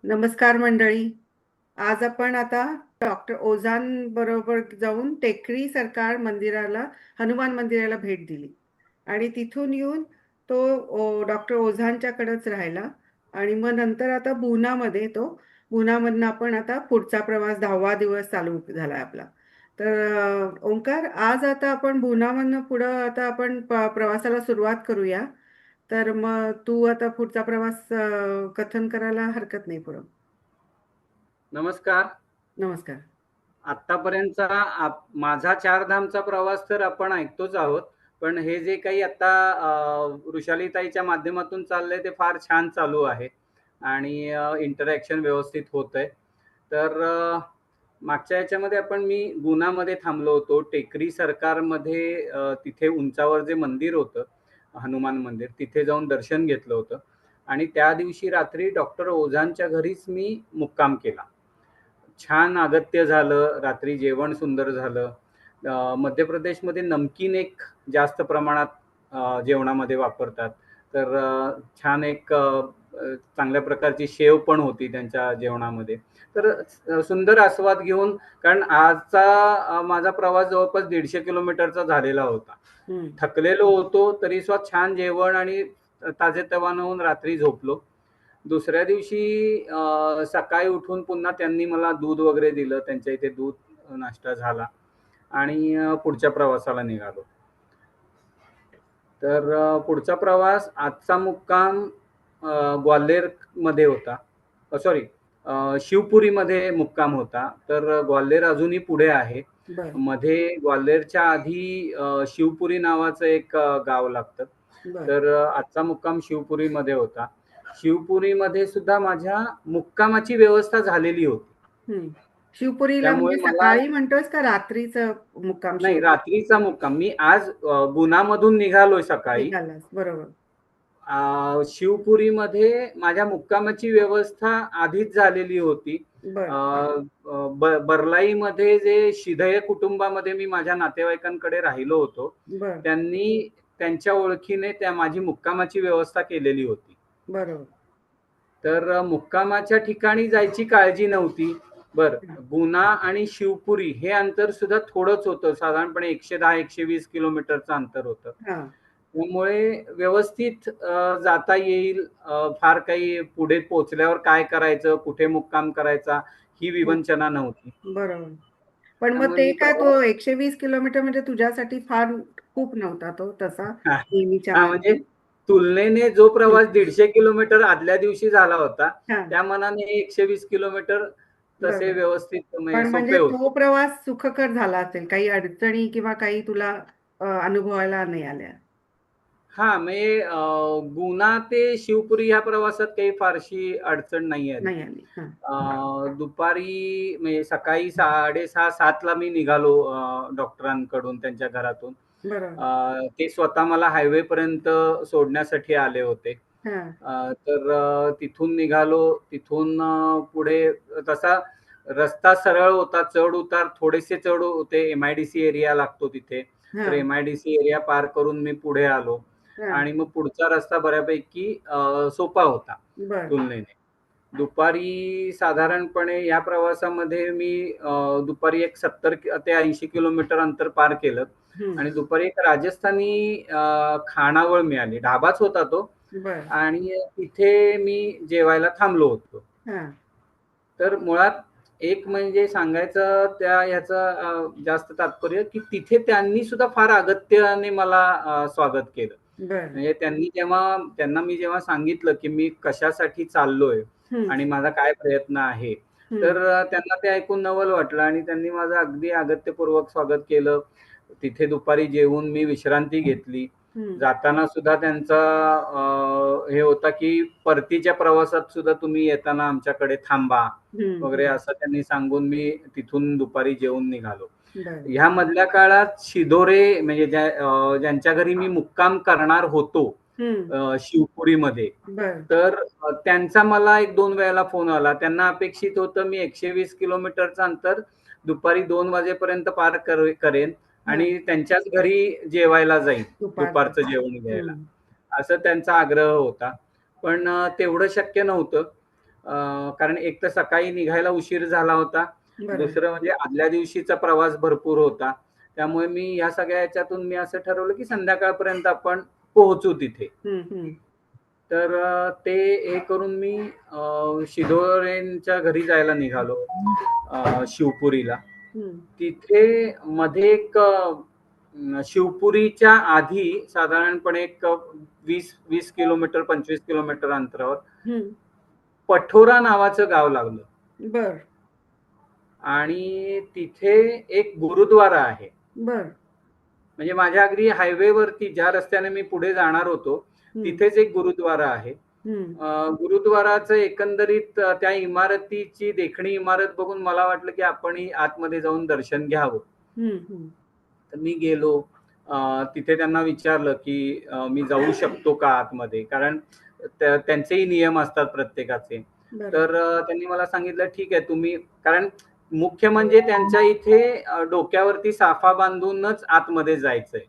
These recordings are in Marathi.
नमस्कार मंडळी. आज आपण आता डॉक्टर ओझान बरोबर जाऊन टेकडी सरकार मंदिराला, हनुमान मंदिराला भेट दिली आणि तिथून येऊन तो डॉक्टर ओझांच्याकडेच राहिला आणि मग नंतर आता बुनामधनं आपण आता पुढचा प्रवास 10वा दिवस चालू झाला आपला. तर ओंकार, आज आता आपण बुनामधनं पुढं आता आपण प्रवासाला सुरुवात करूया. तर मग तू आता पुढचा प्रवास कथन करायला हरकत नाही पुढं. नमस्कार. नमस्कार. आतापर्यंतचा माझा चारधामचा प्रवास तर आपण ऐकतोच आहोत. पण हे जे काही आता वृषालीताईच्या माध्यमातून चाललंय ते फार छान चालू आहे आणि इंटरॅक्शन व्यवस्थित होतंय. तर मागच्या याच्यामध्ये मी गुनामध्ये थांबलो होतो. टेकरी सरकारमध्ये तिथे उंचावर जे मंदिर होतं, हनुमान मंदिर, तिथे जाऊन दर्शन घेतलं होतं आणि त्या दिवशी रात्री डॉक्टर ओझांच्या घरीच मी मुक्काम केला. छान अगत्य झालं, रात्री जेवण सुंदर झालं. मध्य प्रदेशमध्ये नमकीन एक जास्त प्रमाणात जेवणामध्ये वापरतात. तर छान एक चांगल्या प्रकारची शेव पण होती त्यांच्या जेवणामध्ये. तर सुंदर आस्वाद घेऊन, कारण आजचा माझा प्रवास जवळपास 150 किलोमीटरचा झालेला होता. थकलेलो होतो तरी सुद्धा छान जेवण आणि ताजेतवानं होऊन रात्री झोपलो. दुसऱ्या दिवशी सकाळी उठून पुन्हा त्यांनी मला दूध वगैरे दिलं. त्यांच्या इथे दूध नाश्ता झाला आणि पुढच्या प्रवासाला निघालो. तर पुढचा प्रवास, आजचा मुक्काम ग्वाल्हेर मध्ये होता. सॉरी, शिवपुरीमध्ये मुक्काम होता. तर ग्वाल्हेर अजूनही पुढे आहे. मध्ये ग्वाल्हेरच्या आधी शिवपुरी नावाचं एक गाव लागतं. तर आजचा मुक्काम शिवपुरीमध्ये होता. शिवपुरीमध्ये सुद्धा माझ्या मुक्कामाची व्यवस्था झालेली होती. शिवपुरीला म्हणजे सकाळी म्हणतोस का रात्रीचं मुक्काम? नाही, रात्रीचा मुक्काम. मी आज गुनामधून निघालोय सकाळी. बरोबर. शिवपुरीमध्ये माझ्या मुक्कामाची व्यवस्था आधीच झालेली होती. बरलाईमध्ये जे शिधय कुटुंबामध्ये मी माझ्या नातेवाईकांकडे राहिलो होतो, त्यांनी त्यांच्या ओळखीने माझी मुक्कामाची व्यवस्था केलेली होती. बरोबर. तर मुक्कामाच्या ठिकाणी जायची काळजी नव्हती. गुना आणि शिवपुरी हे अंतर सुद्धा थोडंच होतं, साधारणपणे 110-120 किलोमीटरचं अंतर होतं. त्यामुळे व्यवस्थित जाता येईल. फार काही पुढे पोहोचल्यावर काय करायचं, कुठे मुक्काम करायचा, ही विवंचना नव्हती. बरोबर. पण मग ते काय, तो 120 किलोमीटर म्हणजे तुझ्यासाठी फार खूप नव्हता तो तसा नेहमीच्या. म्हणजे तुलनेने जो प्रवास 150 किलोमीटर आदल्या दिवशी झाला होता, त्या मनाने 120 किलोमीटर तसे व्यवस्थित म्हणजे तो प्रवास सुखकर झाला असेल, काही अडचणी किंवा काही तुला अनुभवायला नाही आल्या? म्हणजे गुना ते शिवपुरी ह्या प्रवासात काही फारशी अडचण नाही आली. दुपारी म्हणजे सकाळी 6:30-7 ला मी निघालो डॉक्टरांकडून, त्यांच्या घरातून. ते स्वतः मला हायवे पर्यंत सोडण्यासाठी आले होते. तर तिथून निघालो. तिथून पुढे तसा रस्ता सरळ होता, चढ उतार थोडेसे चढ होते. MIDC एरिया लागतो तिथे. तर MIDC एरिया पार करून मी पुढे आलो आणि मग पुढचा रस्ता बऱ्यापैकी सोपा होता तुलनेने. दुपारी साधारणपणे या प्रवासामध्ये मी दुपारी एक 70 ते 80 किलोमीटर अंतर पार केलं आणि दुपारी एक राजस्थानी खानावळ मिळाली. ढाबाच होता तो आणि तिथे मी जेवायला थांबलो होतो. तर मुळात एक म्हणजे सांगायचं त्या ह्याचं जास्त तात्पर्य, की तिथे त्यांनी सुद्धा फार अगत्याने मला स्वागत केलं. म्हणजे त्यांना मी जेव्हा सांगितलं की मी कशासाठी चाललोय आणि माझा काय प्रयत्न आहे, तर त्यांना ते ऐकून नवल वाटलं आणि त्यांनी माझं अगदी अगत्यपूर्वक स्वागत केलं. तिथे दुपारी जेवून मी विश्रांती घेतली. जाताना सुद्धा त्यांचा हे होता की परतीच्या प्रवासात सुद्धा तुम्ही येताना आमच्याकडे थांबा वगैरे, असं त्यांनी सांगून मी तिथून दुपारी जेवून निघालो. ह्या मधल्या काळात शिदोरे म्हणजे ज्यांच्या घरी मी मुक्काम करणार होतो शिवपुरीमध्ये, तर त्यांचा मला 1-2 वेळेला फोन आला. त्यांना अपेक्षित होतं मी 120 किलोमीटरचं अंतर दुपारी 2 वाजेपर्यंत पार करेन आणि त्यांच्याच घरी जेवायला जाईल, दुपारचं जेवण घ्यायला, असं त्यांचा आग्रह होता. पण तेवढं शक्य नव्हतं. कारण एक तर सकाळी निघायला उशीर झाला होता, बरं. दुसरं म्हणजे आदल्या दिवशीचा प्रवास भरपूर होता. त्यामुळे मी या सगळ्या ह्याच्यातून मी असं ठरवलं की संध्याकाळपर्यंत आपण पोहोचू तिथे. तर ते हे करून मी शिदोरेंच्या घरी जायला निघालो, शिवपुरीला. तिथे मध्ये एक शिवपुरीच्या आधी साधारणपणे एक 20 किलोमीटर 25 किलोमीटर अंतरावर पठोरा नावाचं गाव लागलं. बर. आणि तिथे एक गुरुद्वारा आहे. बर. म्हणजे माझ्या अगदी हायवेवरती ज्या रस्त्याने मी पुढे जाणार होतो तिथेच एक गुरुद्वारा आहे. गुरुद्वाराचं एकंदरीत त्या इमारतीची देखणी इमारत बघून मला वाटलं की आपणही आतमध्ये जाऊन दर्शन घ्यावं. तर मी गेलो, तिथे त्यांना विचारलं की मी जाऊ शकतो का आतमध्ये, कारण त्यांचेही नियम असतात प्रत्येकाचे. तर त्यांनी मला सांगितलं ठीक आहे तुम्ही, कारण मुख्य म्हणजे त्यांच्या इथे डोक्यावरती साफा बांधूनच आतमध्ये जायचंय.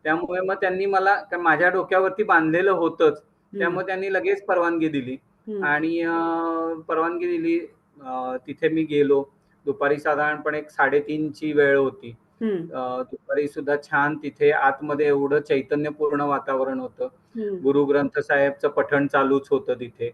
त्यामुळे मग त्यांनी मला, माझ्या डोक्यावरती बांधलेलं होतंच, त्यामुळे त्यांनी लगेच परवानगी दिली. आणि परवानगी दिली. तिथे मी गेलो. दुपारी साधारणपणे 3:30ची वेळ होती. दुपारी सुद्धा छान तिथे आतमध्ये एवढं चैतन्यपूर्ण वातावरण होतं. गुरु ग्रंथ साहेबचं पठण चालूच होतं तिथे.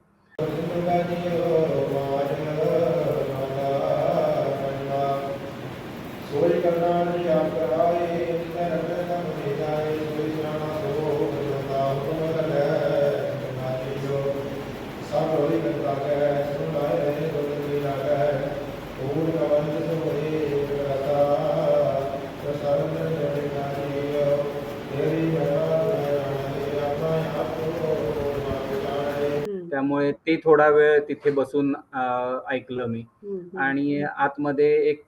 त्यामुळे ते थोडा वेळ तिथे बसून ऐकलं मी. आणि आतमध्ये एक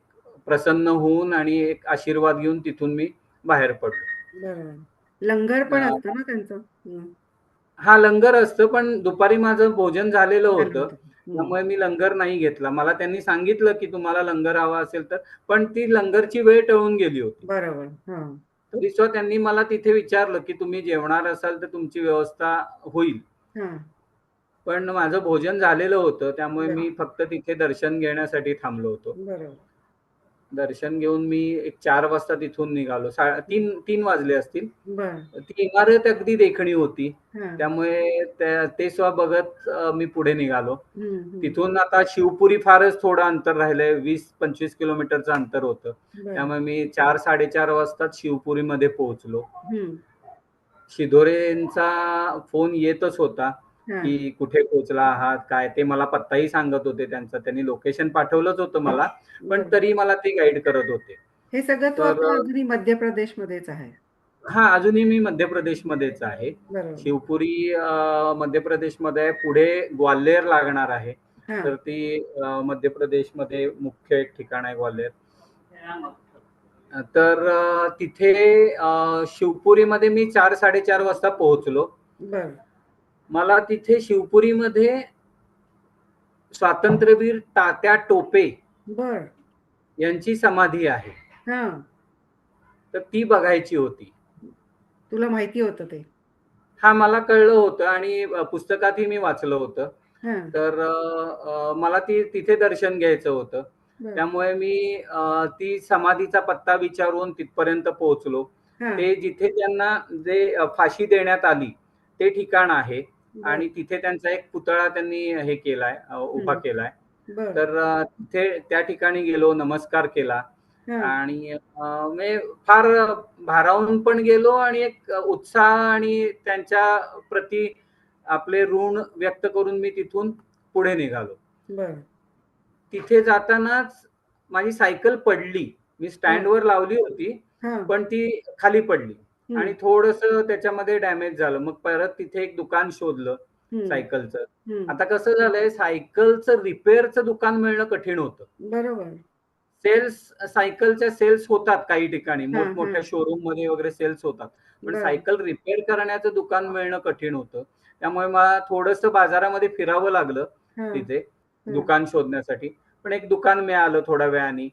प्रसन्न होऊन आणि एक आशीर्वाद घेऊन तिथून मी बाहेर पडलो. लंगर पण असतं ना त्यांचं? हा, लंगर असतं, पण दुपारी माझं भोजन झालेलं होतं, त्यामुळे मी लंगर नाही घेतला. मला त्यांनी सांगितलं की तुम्हाला लंगर हवा असेल तर, पण ती लंगरची वेळ टळून गेली होती. बरोबर. तरी सुद्धा त्यांनी मला तिथे विचारलं की तुम्ही जेवणार असाल तर तुमची व्यवस्था होईल. पण माझं भोजन झालेलं होतं, त्यामुळे मी फक्त तिथे दर्शन घेण्यासाठी थांबलो होतो. दर्शन घेऊन मी एक 4 वाजता तिथून निघालो. 3 वाजले असतील. ती इमारत अगदी देखणी होती, त्यामुळे ते सुद्धा बघत मी पुढे निघालो. तिथून आता शिवपुरी फारच थोडं अंतर राहिलंय, 20-25 किलोमीटरचं अंतर होतं. त्यामुळे मी 4-4:30 वाजताच शिवपुरीमध्ये पोहोचलो. शिदोरेंचा फोन येतच होता की कुठे पोहोचला आहात काय, ते मला पत्ताही सांगत होते त्यांचा. त्यांनी लोकेशन पाठवलंच होतं मला, पण तरी मला ते गाईड करत होते. हे सगळं तू अजूनही मध्य प्रदेशमध्येच आहे? हा, अजूनही मी मध्य प्रदेशमध्येच आहे. शिवपुरी मध्य प्रदेशमध्ये आहे. पुढे ग्वाल्हेर लागणार आहे, तर ती मध्य प्रदेशमध्ये मुख्य एक ठिकाण आहे ग्वाल्हेर. तर तिथे शिवपुरीमध्ये मी 4-4:30 वाजता पोहोचलो. मला तिथे शिवपुरीमध्ये स्वातंत्र्यवीर तात्या टोपे यांची समाधी आहे, तर ती बघायची होती. तुला माहिती होतं ते? हा, मला कळलं होतं आणि पुस्तकातही मी वाचलं होतं. तर मला तिथे दर्शन घ्यायचं होतं, त्यामुळे मी ती समाधीचा पत्ता विचारून तिथपर्यंत पोहोचलो. ते जिथे त्यांना जे फाशी देण्यात आली ते ठिकाण आहे, आणि तिथे त्यांचा एक पुतळा त्यांनी हे केलाय, उभा केलाय. तर तिथे त्या ठिकाणी गेलो, नमस्कार केला, आणि मी फार भारावून पण गेलो, आणि एक उत्साह आणि त्यांच्या प्रती आपले ऋण व्यक्त करून मी तिथून पुढे निघालो. तिथे जातानाच माझी सायकल पडली. मी स्टँडवर लावली होती, पण ती खाली पडली आणि थोडंसं त्याच्यामध्ये डॅमेज झालं. मग परत तिथे एक दुकान शोधलं सायकलचं. आता कसं झालंय, सायकलचं रिपेअरचं दुकान मिळणं कठीण होतं. सायकलच्या सेल्स होतात काही ठिकाणी, मोठमोठ्या शोरूम मध्ये वगैरे सेल्स होतात, पण सायकल रिपेअर करण्याचं दुकान मिळणं कठीण होतं. त्यामुळे मला थोडंसं बाजारामध्ये फिरावं लागलं तिथे दुकान शोधण्यासाठी. पण एक दुकान मिळालं थोड्या वेळाने.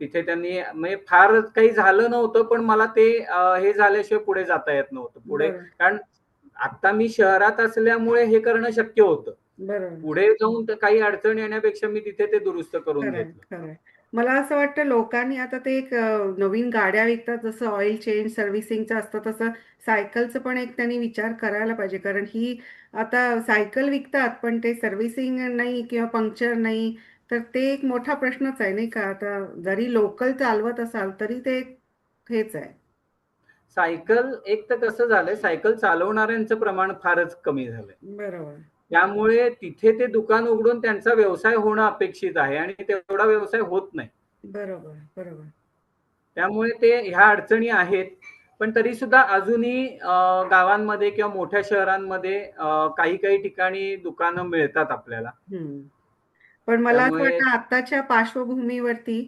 तिथे त्यांनी, म्हणजे फार काही झालं नव्हतं, पण मला ते हे झाल्याशिवाय पुढे जाता येत नव्हतं पुढे, कारण आता मी शहरात असल्यामुळे हे करणं शक्य होतं. बरोबर. पुढे जाऊन तर काही अडचण येण्यापेक्षा मी तिथे ते दुरुस्त करून खरंय, घेतलं. खरंय. मला असं वाटतं लोकांनी आता ते एक नवीन गाड्या विकतात जसं ऑइल चेंज सर्व्हिसिंगचं असतं तसं सायकलचं पण एक त्यांनी विचार करायला पाहिजे. कारण ही आता सायकल विकतात पण ते सर्व्हिसिंग नाही किंवा पंक्चर नाही, तर ते एक मोठा प्रश्नच आहे नाही का? आता जरी लोकल चालवत असाल तरी ते एक हेच आहे. सायकल एक तर कसं झालंय, सायकल चालवणाऱ्यांचं प्रमाण फारच कमी झालंय. बरोबर, त्यामुळे तिथे ते दुकान उघडून त्यांचा व्यवसाय होणं अपेक्षित आहे आणि तेवढा व्यवसाय होत नाही. बरोबर, बरोबर. त्यामुळे ते ह्या अडचणी आहेत. पण तरी सुद्धा अजूनही गावांमध्ये किंवा मोठ्या शहरांमध्ये काही ठिकाणी दुकानं मिळतात आपल्याला. हं. पण मला असं त्यामुळे वाटतं आत्ताच्या पार्श्वभूमीवरती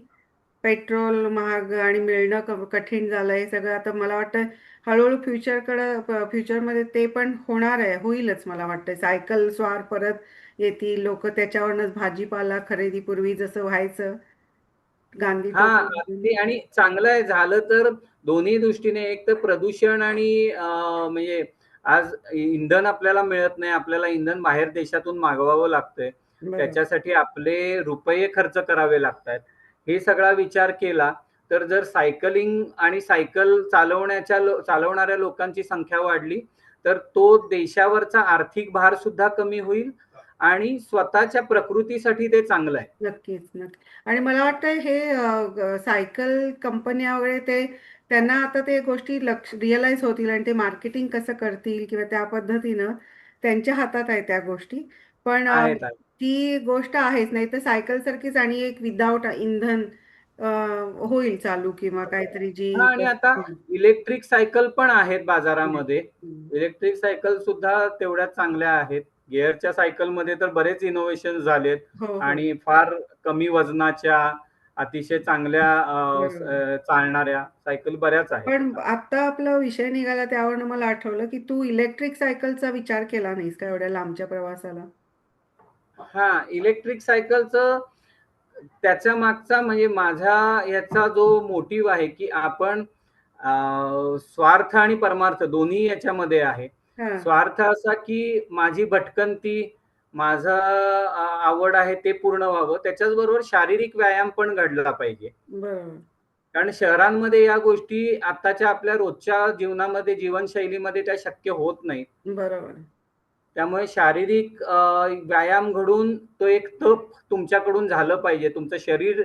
पेट्रोल महाग आणि मिळणं कठीण झालंय सगळं. आता मला वाटतं हळूहळू फ्युचरमध्ये ते पण होणार आहे, होईलच मला वाटतं. सायकल स्वार परत येतील, लोक त्याच्यावरनच भाजीपाला खरेदी पूर्वी जसं व्हायचं गांधी हां, टोपीमधून. अगदी आणि चांगलं आहे झालं तर दोन्ही दृष्टीने एक तर प्रदूषण आणि म्हणजे आज इंधन आपल्याला मिळत नाही. आपल्याला इंधन बाहेर देशातून मागवावं लागतंय. बरोबर. त्याच्यासाठी आपले रुपये खर्च करावे लागतायत. हे सगळा विचार केला तर जर सायकलिंग आणि सायकल चालवणाऱ्या लोकांची संख्या वाढली, तर तो देशावरचा आर्थिक भार सुद्धा कमी होईल आणि स्वतःच्या प्रकृतीसाठी ते चांगलं आहे. नक्कीच, नक्की. आणि मला वाटतं हे सायकल कंपन्या वगैरे ते त्यांना आता ते गोष्टी रिअलाईज होतील आणि ते मार्केटिंग कसं करतील किंवा त्या पद्धतीनं त्यांच्या हातात आहे त्या गोष्टी. पण आहेत, आहेत. ती गोष्ट आहेच. नाहीतर सायकलसारखीच आणि एक विदाऊट इंधन अ, होईल चालू किंवा काहीतरी जी हां आणि आता हं. इलेक्ट्रिक सायकल पण आहेत हं, बाजारामध्ये. हं. इलेक्ट्रिक सायकल सुद्धा तेवढ्याच चांगल्या आहेत. गिअरच्या सायकलमध्ये तर बरेच इनोव्हेशन झालेत हो, हो. आणि फार कमी वजनाच्या, अतिशय चांगल्या बरोबर. चालणाऱ्या सायकल बऱ्याच आहेत पण आता. आता आपला विषय निघाला त्यावरनं मला आठवलं, की तू इलेक्ट्रिक सायकलचा विचार केला नाहीस का एवढ्या लांबच्या प्रवासाला? हां, इलेक्ट्रिक सायकलचं त्याच्या मागचा म्हणजे माझा याचा जो मोटिव्ह आहे, की आपण स्वार्थ आणि परमार्थ दोन्ही याच्यामध्ये आहे. हां, स्वार्थ असा, की माझी भटकंती, माझं आवड आहे ते पूर्ण व्हावं. त्याच्याच बरोबर शारीरिक व्यायाम पण घडला पाहिजे. बरोबर, कारण शहरांमध्ये या गोष्टी आत्ताच्या आपल्या रोजच्या जीवनामध्ये, जीवनशैलीमध्ये त्या शक्य होत नाहीत. बरोबर. त्यामुळे शारीरिक व्यायाम घडून तो एक तप तुमच्याकडून झालं पाहिजे. तुमचं शरीर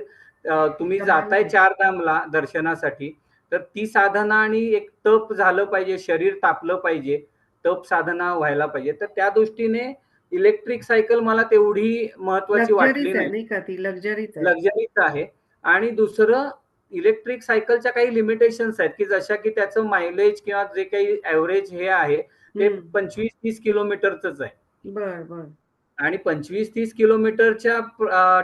तुम्ही दमन जाताय नाही. चारधामला दर्शनासाठी, तर ती साधना आणि एक तप झालं पाहिजे, शरीर तापलं पाहिजे, तप साधना व्हायला पाहिजे. तर त्या दृष्टीने इलेक्ट्रिक सायकल मला तेवढी महत्त्वाची वाटली लक्झरीच आहे नाही. नाही का ती लक्झरीच आहे. लक्झरीच आहे आणि दुसरं इलेक्ट्रिक सायकलच्या काही लिमिटेशन्स आहेत, की जशा की त्याचं मायलेज किंवा जे काही एव्हरेज हे आहे, ते हं. 25-30 किलोमीटरचंच आहे. बरं, बरं. आणि 25-30 किलोमीटरच्या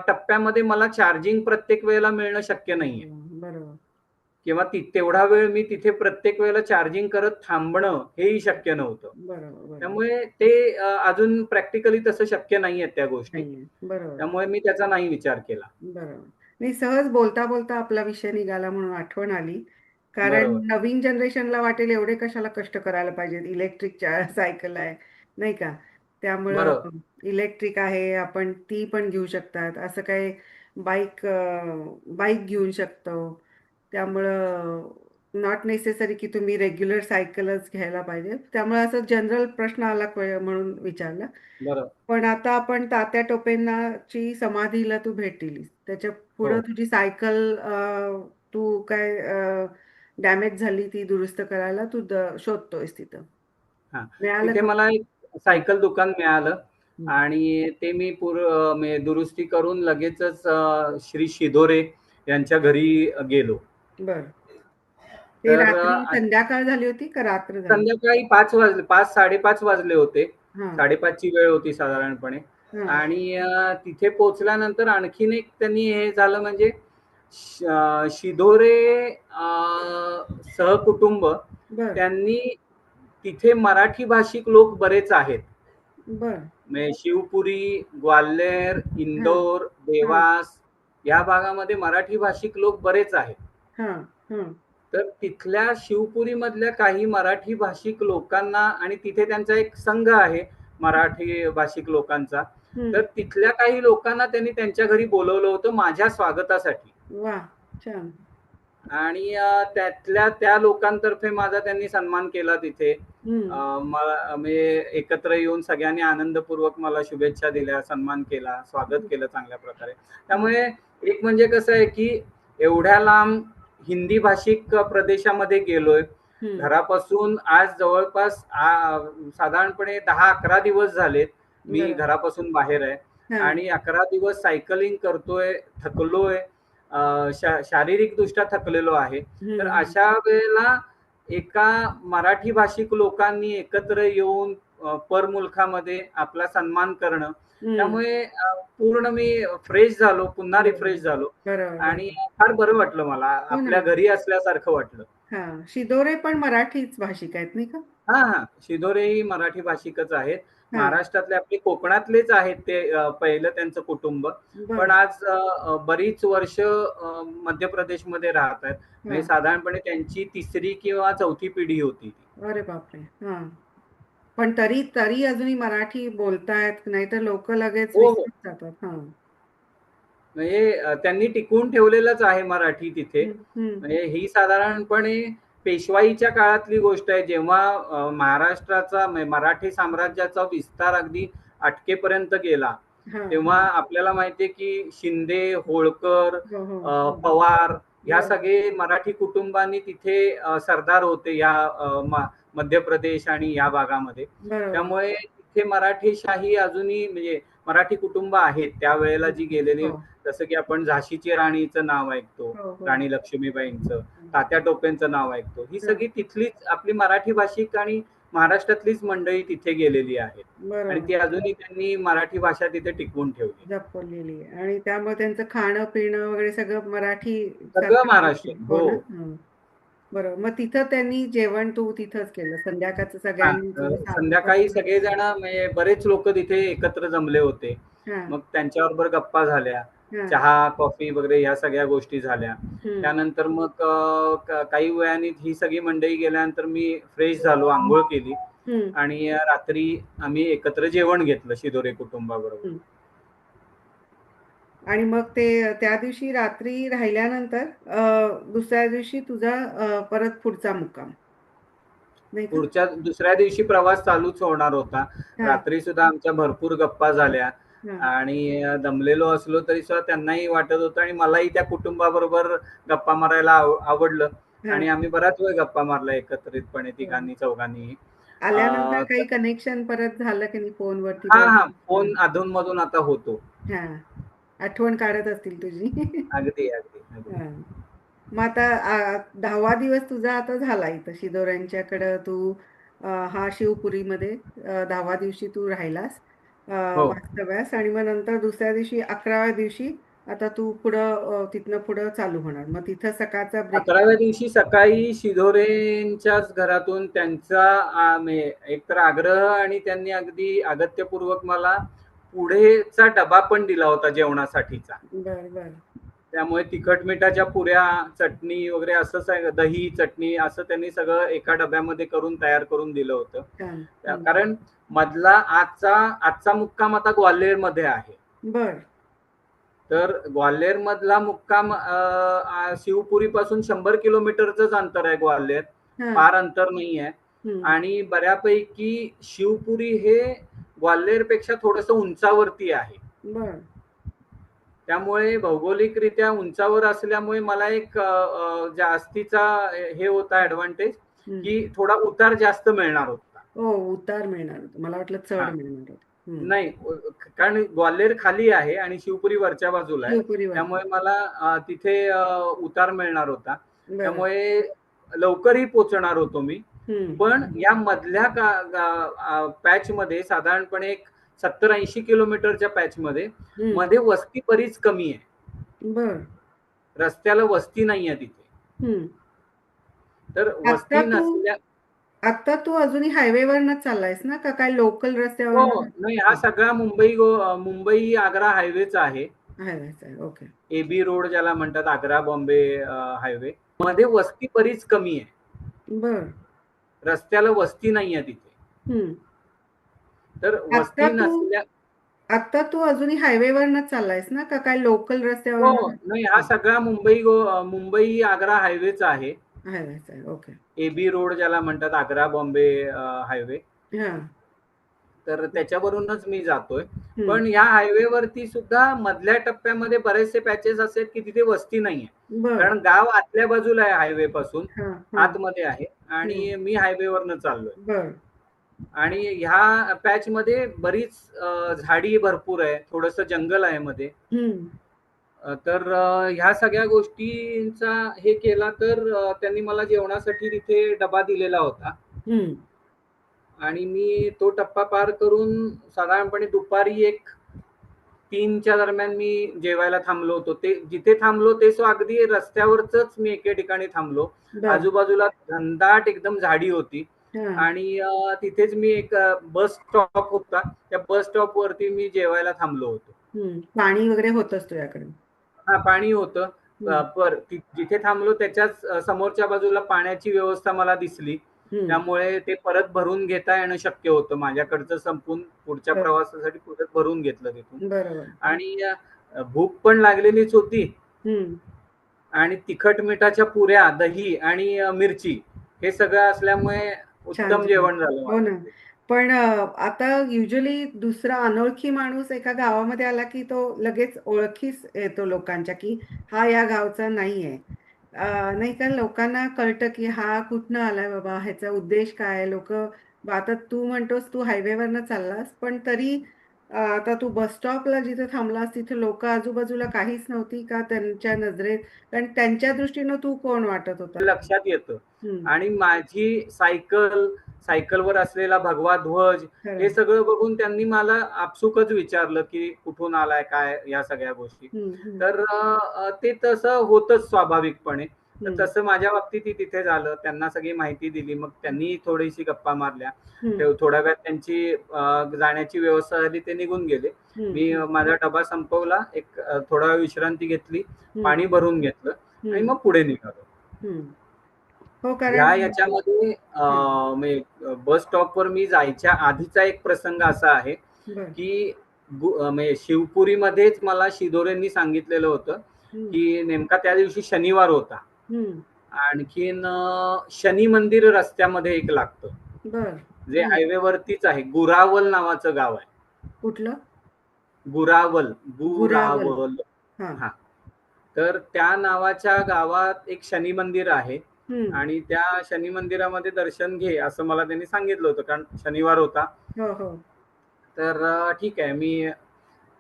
टप्प्यामध्ये मला चार्जिंग प्रत्येक वेळेला मिळणं शक्य नाहीये. बरोबर, किंवा तेवढा वेळ मी तिथे प्रत्येक वेळेला चार्जिंग करत थांबणं हेही शक्य नव्हतं. बरोबर, बरोबर. त्यामुळे ते अजून प्रॅक्टिकली तसं शक्य नाहीये त्या गोष्टी. नाहीये. बरोबर, त्यामुळे मी त्याचा नाही विचार केला. बरोबर. नाही सहज बोलता-बोलता आपला विषय निघाला म्हणून आठवण आली. कारण बरोबर. नवीन जनरेशनला वाटेल एवढे कशाला कष्ट करायला पाहिजेत. इलेक्ट्रिकच्या सायकल आहे, नाही का? त्यामुळं बरोबर. इलेक्ट्रिक आहे, आपण ती पण घेऊ शकतात. असं काही बाईक बाईक घेऊ शकतो. त्यामुळं नॉट नेसेसरी की तुम्ही रेग्युलर सायकलच घ्यायला पाहिजे. त्यामुळे असं जनरल प्रश्न आला म्हणून विचारला. बरोबर. पण आता आपण तात्या टोपेंनाची समाधीला तू भेट दिलीस. त्याच्या हो. पुढं तुझी सायकल तू काय डॅमेज झाली ती दुरुस्त करायला तू शोधतोयस तिथं. हां. मिळालं तिथे का? मला एक हं, सायकल दुकान मिळालं हं. आणि ते मी म्हणजे दुरुस्ती करून लगेचच श्री शिदोरे यांच्या घरी गेलो. बरं. ते तर रात्री संध्याकाळ झाली होती का रात्र झाली? संध्याकाळी 5 वाजले, 5-5:30 वाजले होते. हां, 5:30 ची वेळ होती साधारणपणे हां. आणि तिथे पोहोचल्यानंतर आणखीन एक त्यांनी हे झालं म्हणजे शिदोरे सहकुटुंब बरं, त्यांनी तिथे मराठी भाषिक लोक बरेच आहेत. बरं. म्हणजे शिवपुरी, ग्वाल्हेर, हां, इंदोर, हां, देवास या भागामध्ये मराठी भाषिक लोक बरेच आहेत. हां, हां. तर तिथल्या शिवपुरीमधल्या काही मराठी भाषिक लोकांना आणि तिथे त्यांचा एक संघ आहे. मराठी भाषिक लोकांचा. हम्म. तर तिथल्या काही लोकांना त्यांनी त्यांच्या घरी बोलवलं होतं माझ्या स्वागतासाठी. वा, छान. आणि त्यातल्या त्या लोकांतर्फे माझा त्यांनी सन्मान केला तिथे. मला म्हणजे एकत्र येऊन सगळ्यांनी आनंदपूर्वक मला शुभेच्छा दिल्या, सन्मान केला, स्वागत केलं चांगल्या प्रकारे. त्यामुळे एक म्हणजे कसं आहे की एवढ्या लांब हिंदी भाषिक प्रदेशामध्ये गेलोय, घरापासून आज जवळपास साधारणपणे 10-11 दिवस झालेत मी घरापासून बाहेर आहे आणि 11 दिवस सायकलिंग करतोय, थकलोय, शारीरिक दृष्ट्या थकलेलो आहे. तर अशा वेळेला एका मराठी भाषिक लोकांनी एकत्र येऊन परमुलखामध्ये आपला सन्मान करणं, त्यामुळे पूर्ण मी फ्रेश झालो, पुन्हा रिफ्रेश झालो आणि फार बरं वाटलं मला, आपल्या घरी असल्यासारखं वाटलं. शिदोरे पण मराठीच भाषिक आहेत नाही का? हा, शिदोरेही मराठी भाषिकच आहेत. महाराष्ट्रातले आपले कोकणातलेच आहेत ते, पहिलं त्यांचं कुटुंब. पण आज बरीच वर्ष मध्य प्रदेशमध्ये राहत आहेत. म्हणजे साधारणपणे त्यांची 3री किंवा 4थी पिढी होती. अरे बापरे. पण तरी अजूनही मराठी बोलतायत, नाहीतर लोक लगेच विसरून जातात. म्हणजे त्यांनी टिकवून ठेवलेलंच आहे मराठी तिथे. म्हणजे ही साधारणपणे पेशवाईच्या काळातली गोष्ट आहे, जेव्हा महाराष्ट्राचा मराठी साम्राज्याचा विस्तार अगदी अटकेपर्यंत गेला, तेव्हा आपल्याला माहितीये की शिंदे, होळकर, पवार या सगळे मराठी कुटुंबांनी तिथे सरदार होते या मध्य प्रदेश आणि या भागामध्ये. त्यामुळे तिथे मराठीशाही अजूनही म्हणजे मराठी कुटुंब आहेत त्यावेळेला जी गेलेली. जसं की आपण झाशीची राणीचं नाव ऐकतो, राणी लक्ष्मीबाईंचं, तात्या टोपेंचं नाव ऐकतो. ही सगळी तिथलीच आपली मराठी भाषिक आणि महाराष्ट्रातलीच मंडळी तिथे गेलेली आहेत आणि ती अजूनही त्यांनी मराठी भाषा तिथे टिकवून ठेवली, जपलेली. आणि त्यामुळे त्यांचं खाणं पिणं वगैरे सगळं मराठी, सगळं महाराष्ट्र. हो, बरोबर. मग तिथं त्यांनी जेवण तू तिथंच केलं संध्याकाळचं सगळ्यांनी? संध्याकाळी सगळेजण म्हणजे बरेच लोक तिथे एकत्र जमले होते. मग त्यांच्याबरोबर गप्पा झाल्या, चहा कॉफी वगैरे ह्या सगळ्या गोष्टी झाल्या. त्यानंतर मग काही वेळाने ही सगळी मंडळी गेल्यानंतर मी फ्रेश झालो, आंघोळ केली आणि रात्री आम्ही एकत्र जेवण घेतलं शिदोरे कुटुंबाबरोबर. आणि मग ते त्या दिवशी रात्री राहिल्यानंतर दुसऱ्या दिवशी तुझा परत पुढचा मुक्काम? दुसऱ्या दिवशी प्रवास चालूच होणार होता. रात्री सुद्धा आमच्या भरपूर गप्पा झाल्या आणि दमलेलो असलो तरी सुद्धा त्यांनाही वाटत होतं आणि मलाही त्या कुटुंबाबरोबर गप्पा मारायला आवडलं आणि आम्ही बराच वेळ गप्पा मारला एकत्रितपणे तिघांनी चौघांनी. आल्यानंतर काही कनेक्शन परत झालं की नाही फोनवरती? फोन अधून मधून आता होतो. आठवण काढत असतील तुझी. अगदी. मग आता 10वा दिवस तुझा आता झाला इथं शिदोऱ्यांच्याकडं. तू हा शिवपुरीमध्ये 10वा दिवशी तू राहिलास वास्तव्यास आणि मग नंतर दुसऱ्या दिवशी 11व्या दिवशी आता तू पुढं तिथनं पुढं चालू होणार. मग तिथं सकाळचा 11व्या दिवशी सकाळी शिदोरेंच्याच घरातून त्यांचा एकतर आग्रह आणि त्यांनी अगदी अगत्यपूर्वक मला पुढेचा डबा पण दिला होता जेवणासाठीचा. त्यामुळे तिखट मिठाच्या पुऱ्या, चटणी वगैरे असं दही चटणी असं त्यांनी सगळं एका डब्यामध्ये करून तयार करून दिलं होतं. कारण मधला आजचा मुक्काम आता ग्वाल्हेर मध्ये आहे. तर ग्वाल्हेर मधला मुक्काम शिवपुरी पासून 100 किलोमीटरच अंतर आहे ग्वाल्हेर, फार अंतर नाही आहे. आणि बऱ्यापैकी शिवपुरी हे ग्वाल्हेर पेक्षा थोडस उंचावरती आहे. त्यामुळे भौगोलिकरित्या उंचावर असल्यामुळे मला एक जास्तीचा हे होता ऍडव्हान्टेज की थोडा उतार जास्त मिळणार होता. उतार मिळणार होता, मला वाटलं चढ मिळणार होता. नाही, कारण ग्वाल्हेर खाली आहे आणि शिवपुरी वरच्या बाजूला आहे, त्यामुळे मला तिथे उतार मिळणार होता. त्यामुळे लवकरही पोहोचणार होतो मी. पण या मधल्या पॅच मध्ये साधारणपणे 70-80 किलोमीटरच्या पॅच मध्ये वस्ती बरीच कमी आहे. रस्त्याला वस्ती नाही आहे तिथे. तर वस्ती नसल्या. आता तू अजूनही हायवेवरच चाललायस ना का काय लोकल रस्त्यावर? नाही, हा सगळा मुंबई आग्रा हायवेच आहे. ओके. एबी रोड ज्याला म्हणतात, आग्रा बॉम्बे हायवे मध्ये वस्ती बरीच कमी आहे. रस्त्याला वस्ती नाही आहे तिथे. तर आता वस्ती तू नसल्या आता तू अजूनही हायवेवरनच चाललायस ना, का काय लोकल हो, रस्त्यावरनं? नाही हा सगळा मुंबई आग्रा हायवेच आहे. हायवेच आहे. ओके. AB रोड ज्याला म्हणतात, आग्रा बॉम्बे हायवे. हा. तर त्याच्यावरूनच मी जातोय. हम्म. पण या हायवेवरती सुद्धा मधल्या टप्प्यामध्ये बरेचसे पॅचेस असे की तिथे वस्ती नाहीये. बर. कारण गाव आतल्या बाजूला आहे हायवे पासून, हा. हा. आतमध्ये आहे आणि मी हायवेवरनं चाललोय. बर. आणि ह्या पॅच मध्ये बरीच झाडी भरपूर आहे, थोडंसं जंगल आहे मध्ये. हम्म. तर ह्या सगळ्या गोष्टींचा हे केला तर त्यांनी मला जेवणासाठी तिथे डबा दिलेला होता. हम्म. आणि मी तो टप्पा पार करून साधारणपणे दुपारी एक 3च्या दरम्यान मी जेवायला थांबलो होतो. ते जिथे थांबलो ते अगदी रस्त्यावरच मी एके ठिकाणी थांबलो. बर. आजूबाजूला घनदाट एकदम झाडी होती हा. आणि तिथेच मी एक बस स्टॉप होता. त्या बस स्टॉप वरती मी जेवायला थांबलो होतो. पाणी वगैरे होतच तुझ्याकडे? हा, पाणी होतं. हम्म. जिथे थांबलो त्याच्याच समोरच्या बाजूला पाण्याची व्यवस्था मला दिसली. हम्म. त्यामुळे ते परत भरून घेता येणं शक्य होतं. माझ्याकडचं संपून पुढच्या बर. प्रवासासाठी परत भरून घेतलं तिथून. बरोबर. आणि भूक पण लागलेलीच होती. हम्म. आणि तिखट मिठाच्या पुऱ्या, दही आणि मिरची हे सगळं असल्यामुळे छान उत्तम छान. जेवण झालं हो माझं. ना. पण आता युजली दुसरा अनोळखी माणूस एका गावामध्ये आला की तो लगेच ओळखीस येतो लोकांच्या, की हा या गावचा नाहीये. नाही का, लोकांना कळतं की हा कुठनं आलाय बाबा, ह्याचा उद्देश काय आहे. लोक, आता तू म्हणतोस तू हायवेवरनं चाललास, पण तरी आता तू बस स्टॉपला जिथे थांबलास तिथे लोक आजूबाजूला काहीच नव्हती का त्यांच्या नजरेत? कारण त्यांच्या दृष्टीनं तू कोण वाटत होता? लक्षात येतं. हम्म. आणि माझी सायकलवर असलेला भगवा ध्वज हे खरं. सगळं बघून त्यांनी मला आपसुकच विचारलं की कुठून आलाय, काय, या सगळ्या गोष्टी. हम्म. हम्म. तर ते तसं होतच स्वाभाविकपणे. तर हम्म. तसं माझ्या बाबतीत तिथे झालं. त्यांना सगळी माहिती दिली. मग त्यांनी थोडीशी गप्पा मारल्या. हम्म. थोड्या वेळात त्यांची जाण्याची व्यवस्था झाली, ते निघून गेले. हम्म. मी माझा डबा संपवला, एक थोडा वेळ विश्रांती घेतली, हम्म. पाणी भरून घेतलं आणि हम्म. मग पुढे निघालो. हम्म. हो, कारण हम्म. याच्यामध्ये बस स्टॉपवर मी जायच्या आधीचा एक प्रसंग असा आहे बर. की म्हणजे शिवपुरीमध्येच मला शिदोरेंनी सांगितलेलं होतं हम्म. की नेमका त्या दिवशी शनिवार होता. हम्म. आणखीन शनी मंदिर रस्त्यामध्ये एक लागतं, बर. जे हायवेवरतीच आहे. गुरावल नावाचं गाव आहे. कुठलं? गुरावल. गुरावल. गुरावल. हा. हा. तर त्या नावाच्या गावात एक शनी मंदिर आहे. हम्म. आणि त्या शनी मंदिरामध्ये दर्शन घे असं मला त्यांनी सांगितलं होतं, कारण शनिवार होता. हो हो. तर ठीक आहे.